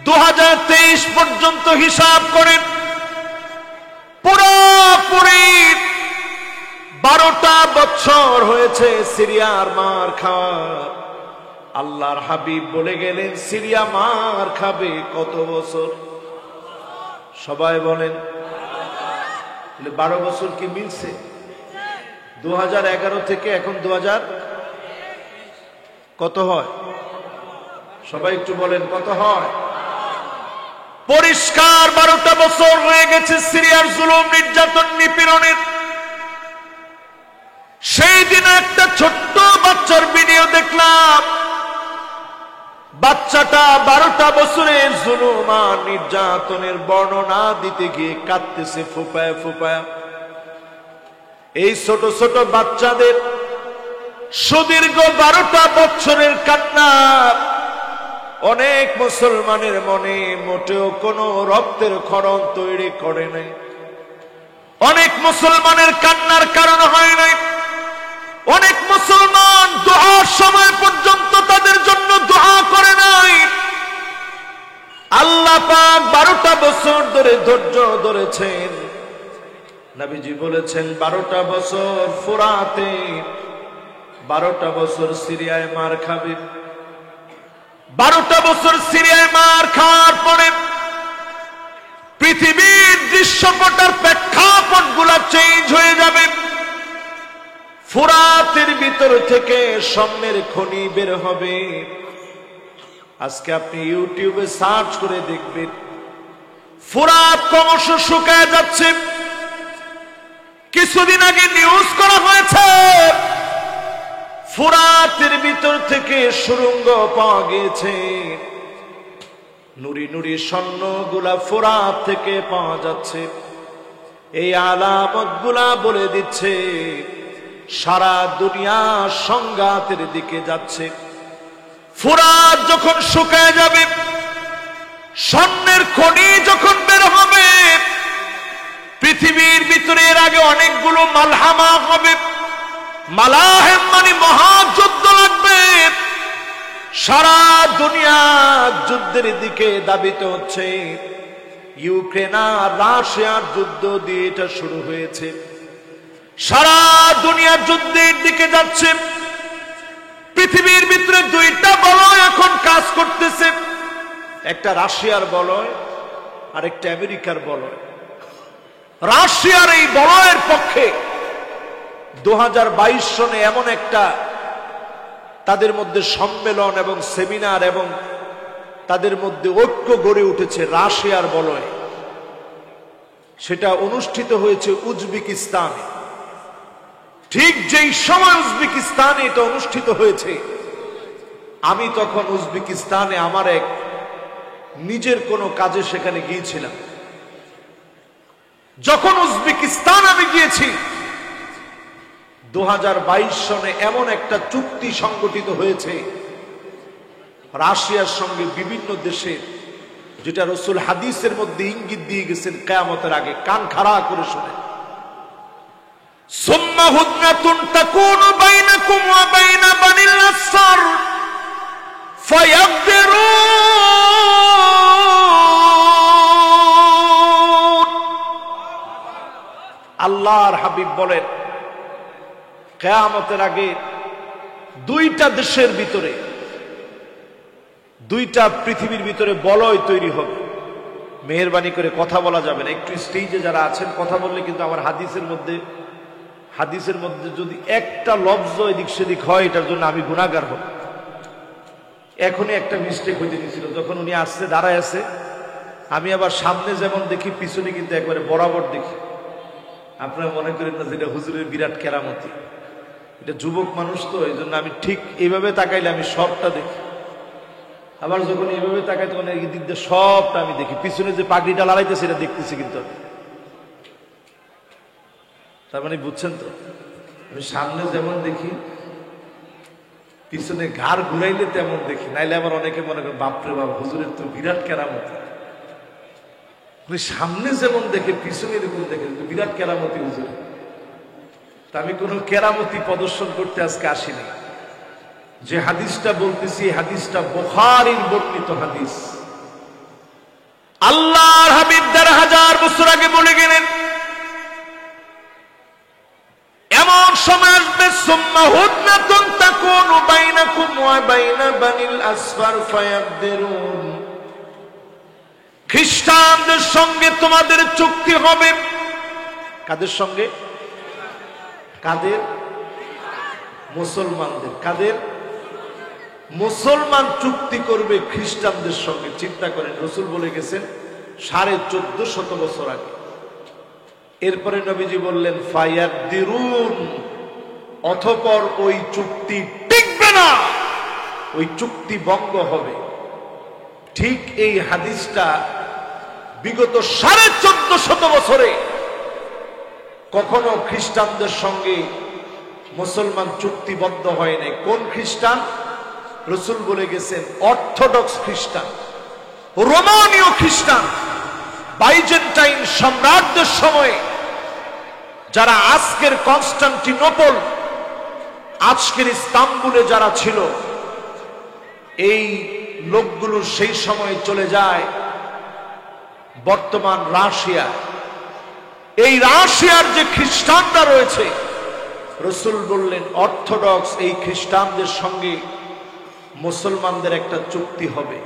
[SPEAKER 1] 2023 পর্যন্ত হিসাব করেন, পুরোপুরি 12টা বছর হয়েছে সিরিয়ার মার খাওয়া। আল্লাহর হাবিব বলে গেলেন সিরিয়া মার খাবে কত বছর? সবাই বলেন 12 বছর কি মিলছে? 2011 থেকে এখন 2000 কত হয়? সবাই একটু বলেন কত হয়? পরিষ্কার 12টা বছর হয়ে গেছে সিরিয়ার জুলুম, নির্যাতন, নিপীড়নের। সেই দিন একটা ছোট্ট বাচ্চার ভিডিও দেখলাম, বাচ্চাটা 12টা বছরের জুলুম আর নির্যাতনের বর্ণনা দিতে গিয়ে কাঁদতেছে ফুপায়া ফুপায়া। এই ছোট ছোট বাচ্চাদের সুদীর্ঘ 12টা বছরের কান্না অনেক মুসলমানের মনে মোটেও কোনো রক্তের ক্ষরণ তৈরি করে নাই, অনেক মুসলমানের কান্নার কারণ হয় নাই। অনেক মুসলমান দোয়ার সময় পর্যন্ত তাদের জন্য দোয়া করে নাই। আল্লাহ পাক 12টা বছর ধরে ধৈর্য ধরেছেন। নবীজি বলেছেন 12টা বছর ফুরাতে, 12টা বছর সিরিয়ায় মার খাবে। 12টা বছর সিরিয়ায় মার খাওয়ার পরে পৃথিবীর দৃশ্যপটার প্রেক্ষাপট গুলা চেঞ্জ হয়ে যাবে। ফুরাতের ভিতর থেকে স্বর্ণের খনি বের হবে। আজকে আপনি ইউটিউবে সার্চ করে দেখবেন, ফুরাত ক্রমশ শুকায় যাচ্ছে। কিছুদিন আগে নিউজ করা হয়েছে ফুরাতের ভিতর থেকে সুড়ঙ্গ পাওয়া গিয়েছে। নুরি নুরি স্বর্ণ গুলা ফুরাত থেকে পাওয়া যাচ্ছে। এই আলামত গুলা বলে দিচ্ছে সারা দুনিয়া সংঘাতের দিকে যাচ্ছে। ফুরাত যখন শুকায় যাবে, স্বর্ণের খনি যখন বের হবে, পৃথিবীর ভিতরে এর আগে অনেকগুলো মালহামা হবে। মালাহেম মানে মহাযুদ্ধ লাগবে। সারা দুনিয়া যুদ্ধের দিকে ধাবিত হচ্ছে। ইউক্রেন আর রাশিয়ার যুদ্ধ দিয়ে এটা শুরু হয়েছে। সারা দুনিয়া যুদ্ধের দিকে যাচ্ছে। পৃথিবীর ভিতরে 2টা বলয় এখন কাজ করতেছে, একটা রাশিয়ার বলয় আর একটা আমেরিকার বলয়। রাশিয়ার এই বলয়ের পক্ষে 2022 সনে এমন একটা তাদের মধ্যে সম্মেলন এবং সেমিনার এবং তাদের মধ্যে ঐক্য গড়ে উঠেছে রাশিয়ার বলয়ে। সেটা অনুষ্ঠিত হয়েছে উজবেকিস্তানে। ঠিক যেই সময় উজবেকিস্তানে এটা অনুষ্ঠিত হয়েছে, আমি তখন উজবেকিস্তানে আমার এক নিজের কোনো কাজে সেখানে গিয়েছিলাম। যখন উজবেকিস্তান আমি গিয়েছি, 2022 সনে এমন একটা চুক্তি সংগঠিত হয়েছে রাশিয়ার সঙ্গে বিভিন্ন দেশে, যেটা রাসূল হাদিসের মধ্যে ইঙ্গিত দিয়ে গেছেন কিয়ামতের আগে। কান খাড়া করে শুনেন। সুম্মা হুদনাতুন তাকুনু বাইনাকুম ওয়া বাইনা বানিল আসফার ফায়াকদিরুন আল্লাহর হাবিব বলেন কিয়ামতের আগে দুইটা দেশের ভিতরে, দুইটা পৃথিবীর ভিতরে বলয় তৈরি হবে। মেহেরবানি করে কথা বলা যাবে না, একটু স্টেজে যারা আছেন কথা বললে কিন্তু আমার হাদিসের মধ্যে যদি একটা লফজ এদিক সেদিক হয় এটার জন্য আমি গুনাহগার হব। এখনই একটা মিস্টেক হইতে গেছিল, যখন উনি আসছে দাঁড়ায় আছে, আমি আবার সামনে যেমন দেখি পিছনে কিন্তু একবারে বরাবর দেখি। আপনারা মনে করেন না যেটা হুজুরের বিরাট কেরামতি, এটা যুবক মানুষ তো এই জন্য আমি ঠিক এইভাবে তাকাইলে আমি সবটা দেখি, আবার যখন এইভাবে তাকাই তখন এই দিক দিয়ে সবটা আমি দেখি। পিছনে যে পাগড়িটা লড়াইতেছে এটা দেখতেছি কিন্তু আমি। তার মানে বুঝছেন তো, আমি সামনে যেমন দেখি পিছনে ঘাড় ঘুরাইলে তেমন দেখি, নাইলে আবার অনেকে মনে করেন বাপরে বাপ হুজুরের তো বিরাট কেরামতি। সামনে যেমন দেখে পিছনে এরকম দেখে, বিরাট কেরামতি হুজুর। তা আমি কোনো কেরামতি প্রদর্শন করতে আজকে আসিনি। যে হাদিসটা বলতেছি এই হাদিসটা বুখারীর বর্ণিত হাদিস। আল্লাহর হাবিব ১,৫০০ বছর আগে বলে গেলেন এমন সময় আসবে সুম্মা হুদনাতুন তাকুনু বাইনাকুম ওয়া বাইনা বানিল আসফার ফায়াবদিরুন, খ্রিস্টানদের সঙ্গে তোমাদের চুক্তি হবে। কাদের সঙ্গে? কাদের? মুসলমানদের। কাদের? মুসলমান চুক্তি করবে খ্রিস্টানদের সঙ্গে। চিন্তা করেন, রাসূল বলে গেছেন ১৪৫০ বছর আগে। এরপরে নবীজি বললেন ফায়াবদিরুন, অতঃপর ওই চুক্তি টিকবে না, ওই চুক্তি ভঙ্গ হবে। ঠিক এই হাদিসটা বিগত ১৪৫০ বছরে কখনো খ্রিস্টানদের সঙ্গে মুসলমান চুক্তিবদ্ধ হয় নাই। কোন খ্রিস্টান? রাসূল বলে গেছেন অর্থোডক্স খ্রিস্টান, রোমানীয় খ্রিস্টান, বাইজেন্টাইন সম্রাটদের সময়ে যারা আজকের কনস্টান্টিনোপল, আজকের ইস্তাম্বুলে যারা ছিল, এই লোকগুলো সেই সময় চলে যায় বর্তমান রাশিয়া। এই রাশিয়ার যে খ্রিস্টানরা রয়েছে, রাসূল বললেন অর্থোডক্স এই খ্রিস্টানদের সঙ্গে মুসলমানদের একটা চুক্তি হবে।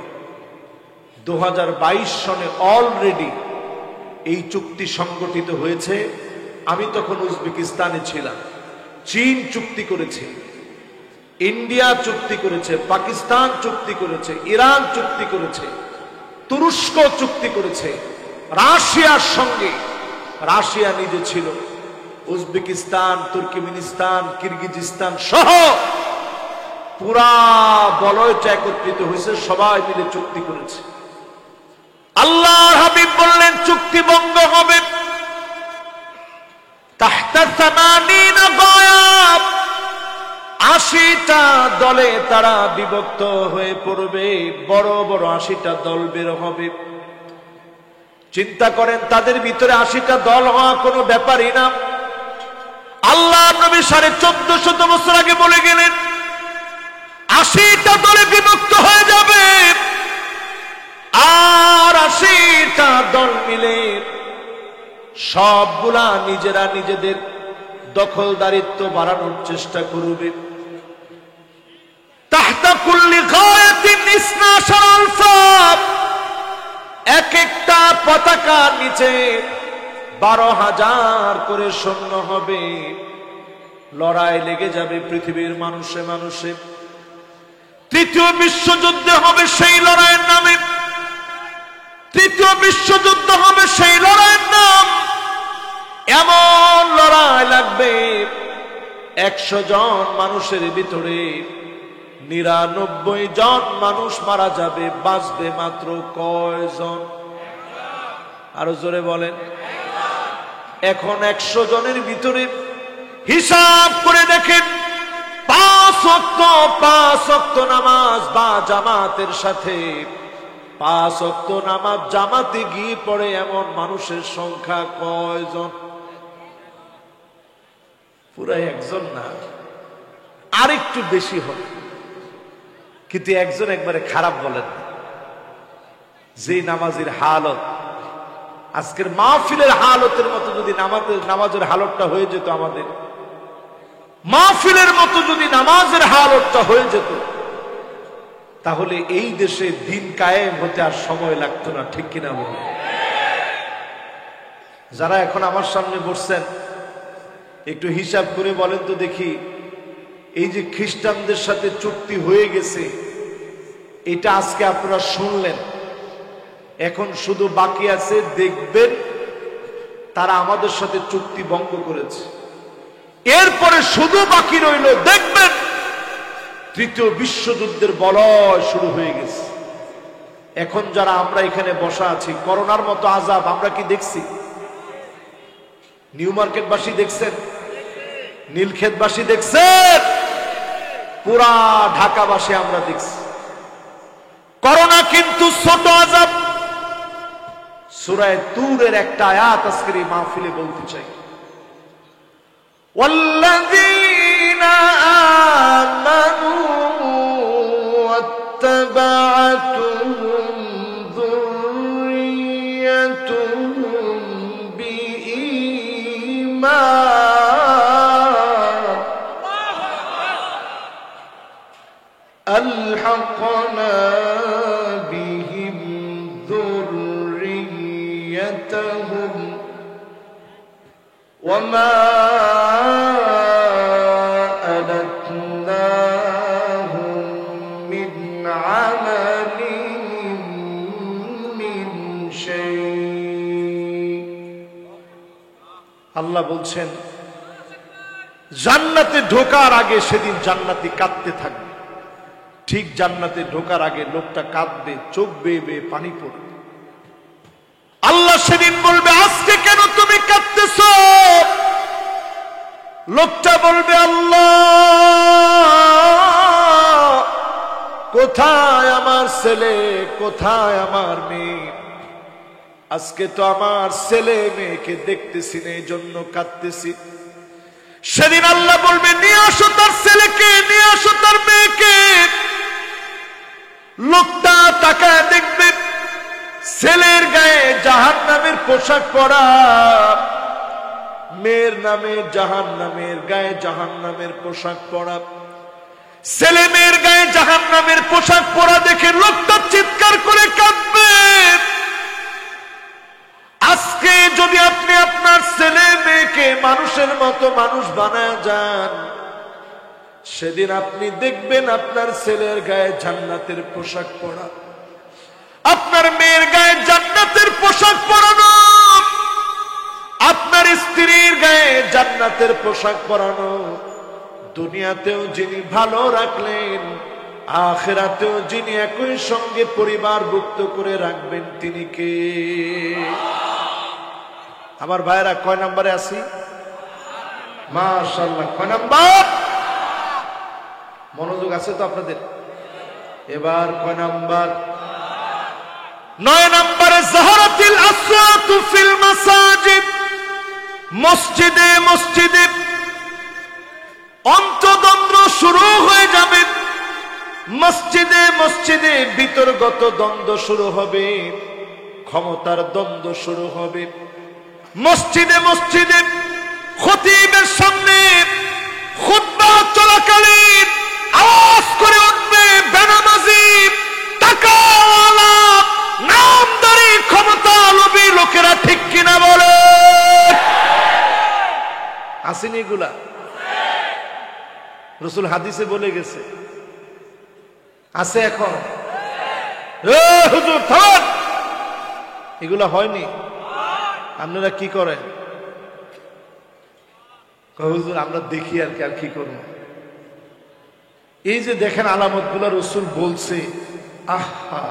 [SPEAKER 1] ২০২২ সনে অলরেডি এই চুক্তি সংগঠিত হয়েছে। আমি তখন উজবেকিস্তানে ছিলাম। চীন চুক্তি করেছে, ইন্ডিয়া চুক্তি করেছে, পাকিস্তান চুক্তি করেছে, ইরান চুক্তি করেছে, তুরস্ক চুক্তি করেছে রাশিয়ার সঙ্গে। রাশিয়া নিজে ছিল, উজবেকিস্তান, তুর্কমেনিস্তান, কিরগিজস্তান সহ পুরা বলয়টা একত্রিত হয়েছে, সবাই মিলে চুক্তি করেছে। আল্লাহর হাবিব বললেন চুক্তি ভঙ্গ হবে। তাহতা ৮০ গায়াব, ৮০টা দলে তারা বিভক্ত হয়ে পড়বে, বড় বড় ৮০টা দল বের হবে। চিন্তা করেন, তাদের ভিতরে ৮০টা দল হওয়া কোনো ব্যাপারই না। আল্লাহ নবী ১৪৫০ বছর আগে বলে গেলেন ৮০টা দলে বিভক্ত হয়ে যাবে, আর ৮০টা দল মিলে সবগুলা নিজেরা নিজেদের দখলদারিত্ব বাড়ানোর চেষ্টা করবে। তাহতা কুল্লি গায়াতিন ১২ আলফ, এক একটা পতাকার নিচে ১২,০০০ করে সৈন্য হবে। লড়াই লেগে যাবে পৃথিবীর মানুষে মানুষে। তৃতীয় বিশ্বযুদ্ধ হবে সেই লড়াইয়ের নামে, তৃতীয় বিশ্বযুদ্ধ হবে সেই লড়াইয়ের নাম। এমন লড়াই লাগবে ১০০ জন মানুষের ভিতরে ৯৯ জন মানুষ মারা যাবে, বাঁচবে মাত্র কয়জন? আরো জোরে বলেন। এখন ১০০ জনের ভিতরে হিসাব করে দেখেন ৫ ওয়াক্ত নামাজ বা জামাতের সাথে ৫ ওয়াক্ত নামাজ জামাতে গিয়ে পড়ে এমন মানুষের সংখ্যা কয়জন? পুরা একজন না, আরেকটু বেশি হবে। কিন্তু একজন একবারে খারাপ বলেন, যে নামাজের হালত আজকের মাহফিলের হালতের মতো যদি নামাজের হালতটা হয়ে যেত, আমাদের মাহফিলের মতো যদি নামাজের হালতটা হয়ে যেত, তাহলে এই দেশে দিন কায়েম হতে আর সময় লাগতো না। ঠিক কিনা বলে? যারা এখন আমার সামনে বসছেন, একটু হিসাব করে বলেন তো দেখি, এই যে খ্রিস্টানদের সাথে চুক্তি হয়ে গেছে, এটা আজকে আপনারা শুনলেন, এখন শুধু বাকি আছে দেখবেন তারা আমাদের সাথে চুক্তি ভঙ্গ করেছে। এরপরে শুধু বাকি রইল দেখবেন তৃতীয় বিশ্বযুদ্ধের বলয় শুরু হয়ে গেছে। এখন যারা আমরা এখানে বসা আছি, করোনার মতো আযাব আমরা কি দেখছি? নিউ মার্কেটবাসী দেখছেন? নীলক্ষেতবাসী দেখছেন? পুরা ঢাকাবাসী আমরা দেখছি। করোনা কিন্তু ছোট আযাব। সূরা তুরের একটা আয়াত আজকের এই মাহফিলে বলতে চাই। ওয়াল্লাযীনা আমানু ওয়াত্তাবা'তুহুম যুররিয়্যাতুহুম বিঈমান আলহাকনা বিহিম যুররিয়্যাতুহুম ওয়ামা আল্লাহ বলছেন জান্নাতে ঢোকার আগে সেদিন জান্নাতি কাঁদতে থাকবে। ঠিক জান্নাতে ঢোকার আগে লোকটা কাঁদবে, চোখ বেয়ে বেয়ে পানি পড়বে। আল্লাহ সেদিন বলবে, আজকে কেন তুমি কাঁদতেছো? লোকটা বলবে, আল্লাহ কোথায় আমার ছেলে, কোথায় আমার মেয়ে? আজকে তো আমার ছেলে মেয়েকে দেখতেছি না, এই জন্য কাঁদতেছি। সেদিন আল্লাহ বলবে, নিয়ে আসো তার ছেলেকে, নিয়ে আসো তার মেয়েকে। লোকটা তাকায় দেখবে ছেলের গায়ে জাহান্নামের পোশাক পরা, মেয়ের নামে জাহান্নামের গায়ে জাহান্নামের পোশাক পরা। ছেলে মেয়ের গায়ে জাহান্নামের পোশাক পরা দেখে লোকটা চিৎকার করে কাঁদবে। আজকে যদি আপনি আপনার ছেলে মেয়েকে মানুষের মতো মানুষ বানায় যান, সেদিন আপনি দেখবেন আপনার ছেলের গায়ে জান্নাতের পোশাক পরা, আপনার মেয়ের গায়ে জান্নাতের পোশাক পরানো, আপনার স্ত্রীর গায়ে জান্নাতের পোশাক পরানো। দুনিয়াতেও যিনি ভালো রাখলেন, আখিরাতেও যিনি একই সঙ্গে পরিবারভুক্ত করে রাখবেন, তিনি কে? আমার ভাইরা কয় নম্বরে আছি? মাশাআল্লাহ, কয় নাম্বার? মনোযোগ আছে তো আপনাদের? এবার কয় নাম্বার? 9 নম্বরে যাহারাতিল আসওয়াতু ফিল মাসাজিদ। মসজিদে মসজিদে অন্তদ্বন্দ্ব শুরু হয়ে যাবে, মসজিদে মসজিদে বিতর্গত দ্বন্দ্ব শুরু হবে, ক্ষমতার দ্বন্দ্ব শুরু হবে। মসজিদে মসজিদে খতিবের সামনে খুতবা চলাকালীন আওয়াজ করে উঠবে বেনামাজি, টাকাওয়ালা, নামদারি, ক্ষমতা লোভী লোকেরা। ঠিক কিনা বলে? আসেনি এগুলা? রাসূল হাদিসে বলে গেছে, আছে এখন? হুজুর থাম, এগুলা হয়নি। আপনারা কি করেন? হুজুর আমরা দেখি আর কি করব। এই যে দেখেন আলামত গুলা রাসূল বলছে, আহা,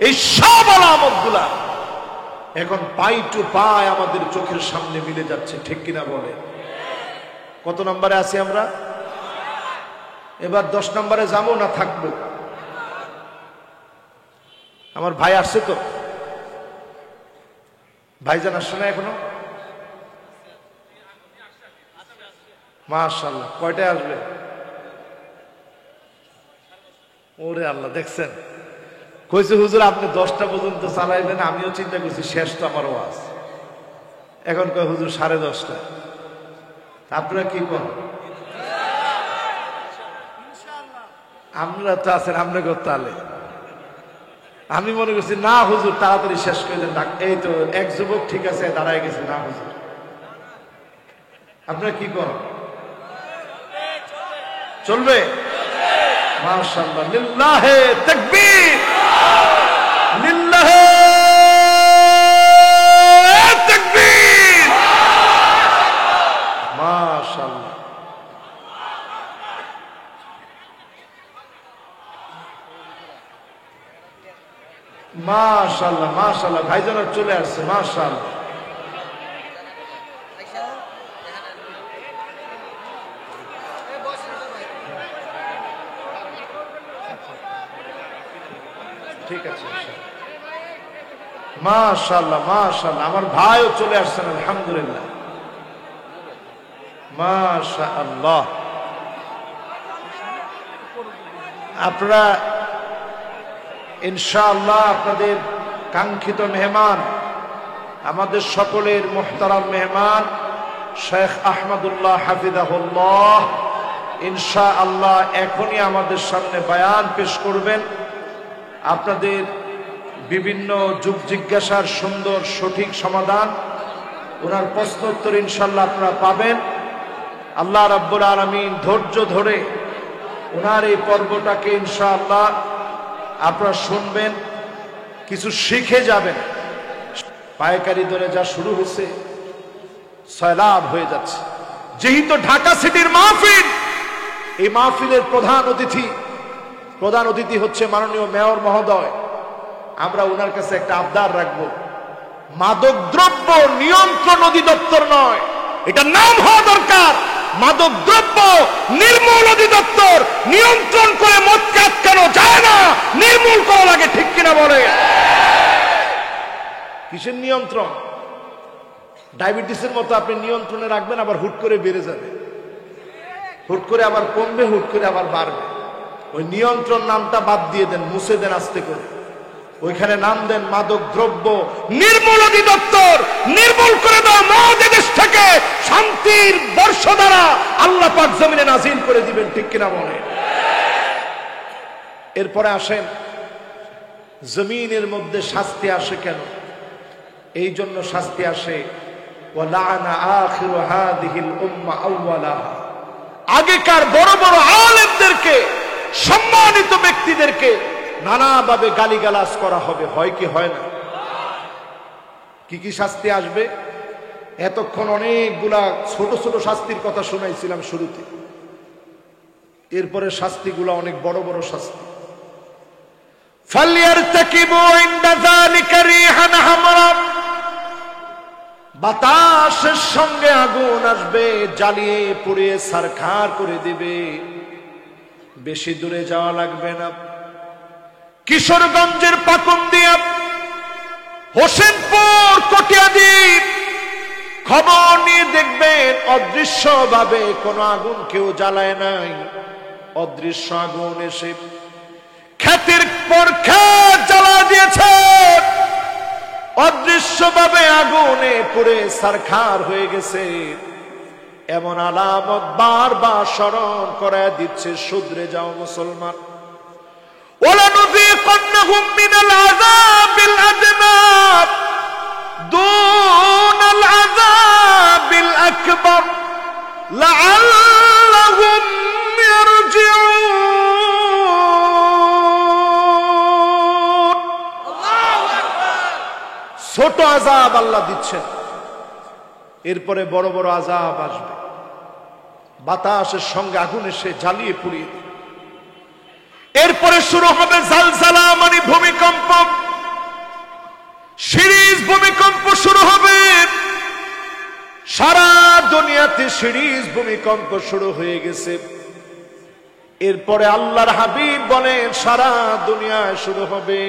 [SPEAKER 1] এই সব আলামত গুলা এখন পাই টু পাই আমাদের চোখের সামনে মিলে যাচ্ছে। ঠিক কিনা বলে? কত নম্বরে আছি আমরা? এবার 10 নম্বরে যাবো না থাকবো? আমার ভাই আসছে তো? ভাইজান আসছে না এখনো? মাশাআল্লাহ, কয়টায় আসবে? ওরে আল্লাহ, দেখছেন কইছে হুজুর আপনি 10টা পর্যন্ত চালাইবেন, আমিও চিন্তা করছি শেষ তো আমার ওয়াজ। এখন কয় হুজুর 10:30। আপনারা কি করেন? আমরা তো আছেন আমরা তালে। আমি মনে করছি না হুজুর তাড়াতাড়ি শেষ করে দেন। এই তো এক যুবক ঠিক আছে দাঁড়ায় গেছে। না হুজুর, আপনারা কি করেন? চলবে? মাশাআল্লাহ, লিল্লাহে তাকবীর, লিল্লাহে তাকবীর, মাশাআল্লাহ। মাশাআল্লাহ মাশাআল্লাহ, ভাইজান চলে আসছে। মাশাআল্লাহ, ঠিক আছে। মাশাআল্লাহ মাশাআল্লাহ, আমার ভাইও চলে আসছেন আলহামদুলিল্লাহ। মাশাআল্লাহ, আপনারা ইনশাআল্লাহ আপনাদের কাঙ্ক্ষিত মেহমান, আমাদের সকলের মুহতারাম মেহমান শেখ আহমদুল্লাহ হাফিজাহুল্লাহ ইনশাআল্লাহ এখনই আমাদের সামনে বয়ান পেশ করবেন। আপনাদের বিভিন্ন যুগ জিজ্ঞাসার সুন্দর সঠিক সমাধান, ওনার প্রশ্নোত্তর ইনশাআল্লাহ আপনারা পাবেন। আল্লাহ রাব্বুল আলামিন ধৈর্য ধরে ওনার এই পর্বটাকে ইনশাআল্লাহ আপনারা শুনবেন, কিছু শিখে যাবেন। পায়কারি দরে যা শুরু হয়েছে সয়লাব হয়ে যাচ্ছে। যেহেতু ঢাকা সিটির মাহফিল, এই মাহফিলের প্রধান অতিথি হচ্ছে মাননীয় মেয়র মহোদয়। আমরা ওনার কাছে একটা আবদার রাখবো, মাদকদ্রব্য নিয়ন্ত্রণ অধিদপ্তর নয়, এটা নাম হওয়া দরকার মাদকদ্রব্য নির্মূল অধিদপ্তর। নিয়ন্ত্রণ করে মদকে আটকানো যায় না, নির্মূল করা লাগে, ঠিক কিনা বলে? কিসের নিয়ন্ত্রণ? ডায়াবেটিসের মতো আপনি নিয়ন্ত্রণে রাখবেন, আবার হুট করে বেড়ে যাবে, হুট করে আবার কমবে, হুট করে আবার বাড়বে। ওই নিয়ন্ত্রণ নামটা বাদ দিয়ে দেন, মুছে দেন আস্তে করে। ওইখানে নাম দেন মাদক দ্রব্য নির্মূল অধিদপ্তর। নির্মূল করে দাও, মদ দেশ থেকে শান্তির বর্ষধারা আল্লাহ পাক জমিনে নাজিল করে দিবেন, ঠিক কিনা বলে? এরপরে আসেন, জমিনের মধ্যে শাস্তি আসে কেন? এই জন্য শাস্তি আসে, ওয়ালানা আখিরু হাদিহিল উম্মাহ আউওয়ালাহা। আগেকার বড় বড় আলেমদেরকে, সম্মানিত ব্যক্তিদেরকে নানাভাবে গালিগালাজ করা হবে, হয় কি হয় না? কি কি শাস্তি আসবে? এতক্ষণ অনেকগুলা ছোট ছোট শাস্তির কথা শুনাইছিলাম শুরুতে, এরপরে শাস্তিগুলা অনেক বড় বড় শাস্তি। ফালইয়ারতাকিবু ইনদা যালিকা রিহান হামরা, বাতাসের সঙ্গে আগুন আসবে, জ্বালিয়ে পুড়িয়ে ছারখার করে দিবে। বেশি দূরে যাওয়া লাগবে না, কিশোরগঞ্জের পাকুন্দিয়া, হোসেনপুর, কটিয়াদীপ, খবর নিয়ে দেখবেন অদৃশ্যভাবে কোনো আগুন কেউ জ্বালায় নাই। অদৃশ্য আগুন এসে ক্ষেতের পর ক্ষেত জ্বালা দিয়েছে, অদৃশ্যভাবে আগুনে পুড়ে ছারখার হয়ে গেছে। এমন আলামত বারবার স্মরণ করায় দিচ্ছে, শুধরে যাও মুসলমান। وَلَنُذِيقَنَّهُمْ مِنَ الْعَذَابِ الْأَدْنَى دُونَ الْعَذَابِ الْأَكْبَرِ لَعَلَّهُمْ يَرْجِعُونَ। ছোট আযাব আল্লাহ দিচ্ছেন, এরপরে বড় বড় আযাব আসবে। বাতাসের সঙ্গে আগুন এসে জ্বালিয়ে পুড়িয়ে, এরপরে শুরু হবে জালজালা, মানে ভূমিকম্প। সিরিজ ভূমিকম্প শুরু হবে, সারা দুনিয়াতে সিরিজ ভূমিকম্প শুরু হয়ে গেছে। এরপরে আল্লাহর হাবিব বলেন সারা দুনিয়ায় শুরু হবে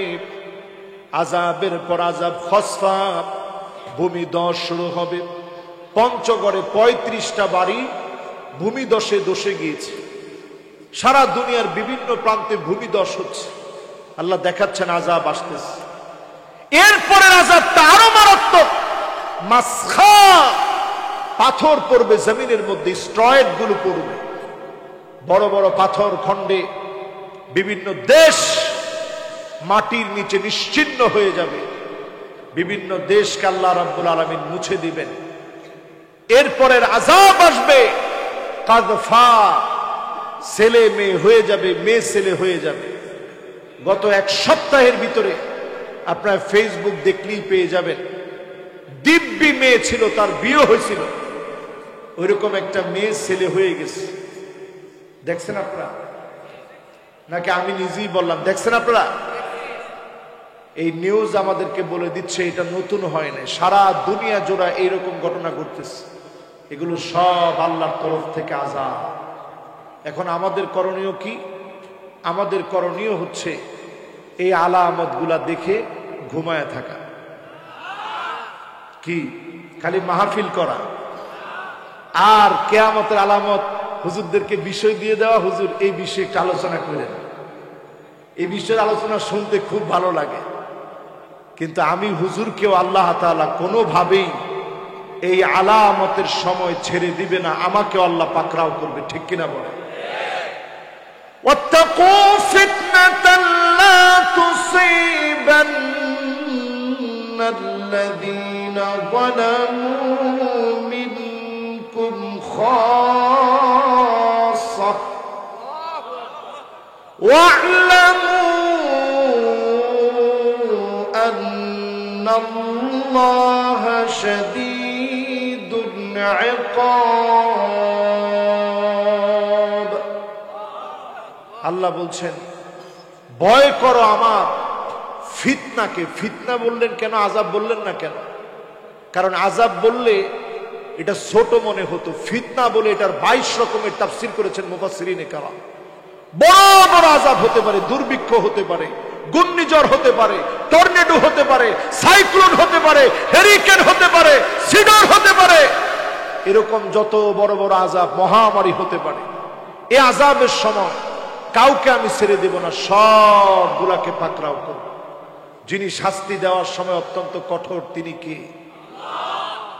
[SPEAKER 1] আযাবের পর আযাব। খসফা, ভূমিধস শুরু হবে। পঞ্চগড়ে 35টা বাড়ি ভূমিধসে ধসে গিয়েছে। সারা দুনিয়ার বিভিন্ন প্রান্তে ভূমিধস হচ্ছে। আল্লাহ দেখাচ্ছেন আযাব আসতেছে। এরপরে আযাবটা আরো মারাত্মক, মাসখা, পাথর পড়বে জমিনের মধ্যে, স্ট্রয়েড গুলো পড়বে, বড় বড় পাথর খণ্ডে বিভিন্ন দেশ মাটির নিচে নিশ্চিহ্ন হয়ে যাবে। বিভিন্ন দেশকে আল্লাহ রাব্বুল আলামিন মুছে দিবেন। এরপরের আযাব আসবে কাযফা, ছেলে মেয়ে হয়ে যাবে, মেয়ে ছেলে হয়ে যাবে। গত এক সপ্তাহের ভিতরে আপনার ফেসবুক দেখলেই পেয়ে যাবেন, দিব্যি মেয়ে ছিল, তার বিয়ে হয়েছিল, ওইরকম একটা মেয়ে ছেলে হয়ে গেছে। দেখছেন আপনারা নাকি আমি নিজেই বললাম? দেখছেন আপনারা? এই নিউজ আমাদেরকে বলে দিচ্ছে এটা নতুন হয় না, সারা দুনিয়া জোড়া এইরকম ঘটনা ঘটতেছে। এগুলো সব আল্লাহর তরফ থেকে আযাব। এখন আমাদের করণীয় কি? আমাদের করণীয় হচ্ছে এই আলামতগুলা দেখে ঘুমায় থাকা। কি খালি মাহফিল করা আর কিয়ামতের আলামত হুজুরদেরকে বিষয় দিয়ে দেওয়া, হুজুর এই বিষয়ে একটু আলোচনা করেন। এই বিষয়ের আলোচনা শুনতে খুব ভালো লাগে, কিন্তু আমি হুজুরকেও আল্লাহ তাআলা কোনোভাবেই এই আলামতের সময় ছেড়ে দিবে না, আমাকেও আল্লাহ পাকড়াও করবে। ঠিক কিনা বলে? ওয়াত্তাকু ফিতনাতান লা তুসিবান্নাল্লাযীনা যালামু মিনকুম খাসসাহ ওয়া'লামু আন্নাল্লাহা শাদীদুল ইকাব। আল্লাহ বলছেন ভয় করো আমার ফিতনাকে। ফিতনা বললেন কেন, আযাব বললেন না কেন? কারণ আযাব বললে এটা ছোট মনে হতো, ফিতনা বলে এটার 22 রকমের তাফসীর করেছেন মুফাসসিরিনে কেরাম। বড় বড় আযাব হতে পারে, দুর্ভিক্ষ হতে পারে, ঘূর্ণিঝড় হতে পারে, টর্নেডো হতে পারে, সাইক্লোন হতে পারে, হেরিকেন হতে পারে, সিডর হতে পারে, এরকম যত বড় বড় আযাব, মহামারী হতে পারে। এই আযাবের সময় কাউকে আমি ছেড়ে দেব না, সবগুলাকে পাকড়াও করব। যিনি শাস্তি দেওয়ার সময় অত্যন্ত কঠোর, তিনি কে?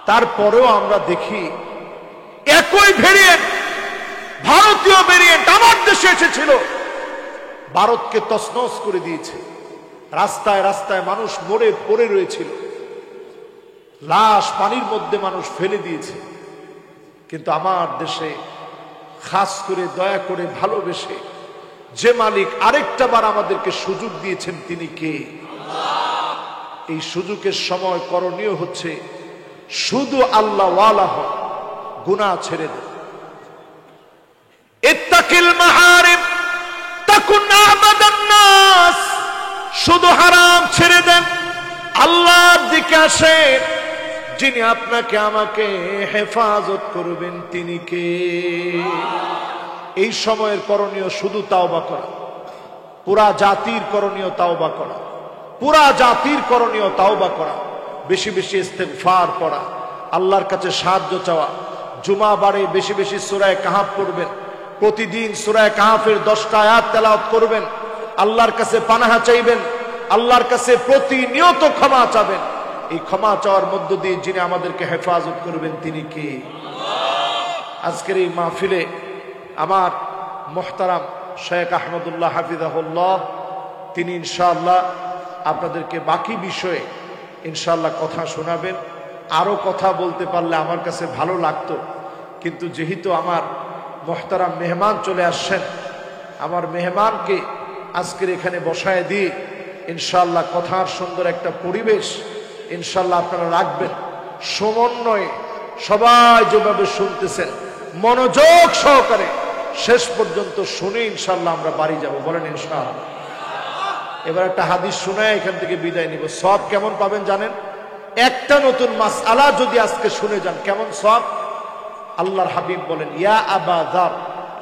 [SPEAKER 1] তারপরেও আমরা দেখি একই ভেরিয়েন্ট, ভারতীয় ভেরিয়েন্ট আমার দেশে এসেছিল, ভারতকে তছনছ করে দিয়েছে। রাস্তায় রাস্তায় মানুষ মরে পড়ে রয়েছিল, লাশ পানির মধ্যে মানুষ ফেলে দিয়েছে। কিন্তু আমার দেশে খাস করে দয়া করে ভালোবেসে যে মালিক আরেকটা বার আমাদেরকে সুযোগ দিয়েছেন, তিনি কে? এই সুযোগের সময় করণীয় হচ্ছে শুধু আল্লাহ ওয়ালা হও, গুনাহ ছেড়ে দেন। ইত্তাকিল মাহারিম তাকুন আবাদান নাস, শুধু হারাম ছেড়ে দেন, আল্লাহর দিকে আসেন। যিনি আপনাকে আমাকে হেফাজত করবেন তিনি কে? এই সময়ের করণীয় শুধু তাওবা করা, পুরা জাতির করণীয় তাওবা করা, পুরা জাতির করণীয় তাওবা করা, বেশি বেশি ইস্তেগফার পড়া, আল্লাহর কাছে সাহায্য চাওয়া। জুমা বারে বেশি বেশি সূরা কাহফ পড়বেন, প্রতিদিন সূরা কাহফের 10টা আয়াত তেলাওয়াত করবেন, আল্লাহর কাছে পানাহা চাইবেন, আল্লাহর কাছে প্রতিনিয়ত ক্ষমা চাবেন। এই ক্ষমা চাওয়ার মধ্য দিয়ে যিনি আমাদেরকে হেফাজত করবেন তিনি কে? আজকের এই মাহফিলে আমার মুহতারাম শেখ আহমদুল্লাহ হাফিজাহুল্লাহ, তিনি ইনশাআল্লাহ আপনাদেরকে বাকি বিষয়ে ইনশাআল্লাহ কথা শোনাবেন। আরো কথা বলতে পারলে আমার কাছে ভালো লাগতো, কিন্তু যেহেতু আমার মুহতারাম মেহমান চলে আসছেন, আমার মেহমানকে আজকের এখানে বসায় দিয়ে ইনশাআল্লাহ কথার সুন্দর একটা পরিবেশ ইনশাআল্লাহ আপনারা রাখবেন। সমন্বয়ে সবাই যেভাবে শুনতেছেন মনোযোগ সহকারে শেষ পর্যন্ত শুনে ইনশাআল্লাহ আমরা বাড়ি যাব। বলেন ইনশাআল্লাহ। এবার একটা হাদিস শোনায় এখান থেকে বিদায় নিব। সওয়াব কেমন পাবেন জানেন? একটা নতুন মাসআলা যদি আজকে শুনে যান কেমন সওয়াব? আল্লাহর হাবিব বলেন, ইয়া আবা যার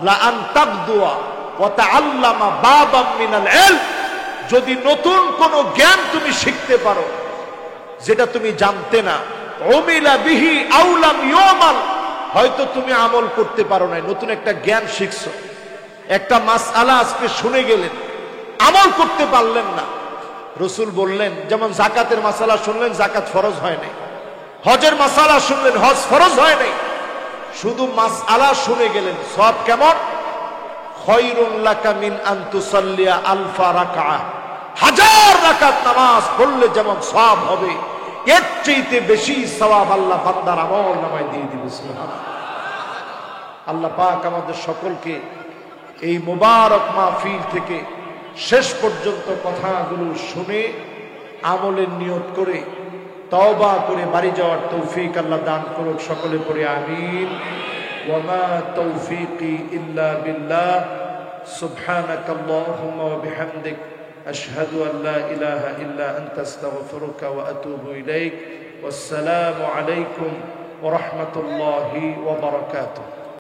[SPEAKER 1] লা আন তাগদুয়া ওয়া তাআল্লামা বাবাম মিনাল ইলম, যদি নতুন কোন জ্ঞান তুমি শিখতে পারো যেটা তুমি জানতে না, উমিলা বিহি আও লাম ইউমাল, হয়তো তুমি আমল করতে পারো না, নতুন একটা জ্ঞান শিখছো, একটা মাসআলা আজকে শুনে গেলেন, আমল করতে পারলেন না। রসুল বললেন, যেমন জাকাতের মাসালা শুনলেন, জাকাত ফরজ হয় নাই। হজের মাসালা শুনলেন, হজ ফরজ হয় নাই। শুধু মাসআলা শুনে গেলেন। সব কেমন? খায়রুন লাকা মিন আন তুসাল্লিয়া আলফা রাকাআহ, 1000 রাকাত নামাজ পড়লে যেমন সওয়াব হবে, এর চাইতে বেশি সওয়াব আল্লাহ বান্দার আমল নামায় দিয়ে দিবে। সুবহানাল্লাহ। আল্লাহ পাক আমাদের সকলকে এই মুবারক মাহফিল থেকে শেষ পর্যন্ত কথাগুলো শুনে আমলের নিয়ত করে তওবা করে বাড়ি যাওয়ার তৌফিক আল্লাহ দান করুক। সকলে পড়ে আমিন। ওয়া মা তৌফিকি ইল্লা বিল্লাহ। সুবহানাকাল্লাহুম্মা ওয়া বিহামদিক আশহাদু আন লা ইলাহা ইল্লা আনতা আস্তাগফিরুকা ওয়া আতুবু ইলাইক। ওয়াসসালামু আলাইকুম ওয়া রাহমাতুল্লাহি ওয়া বারাকাতুহু।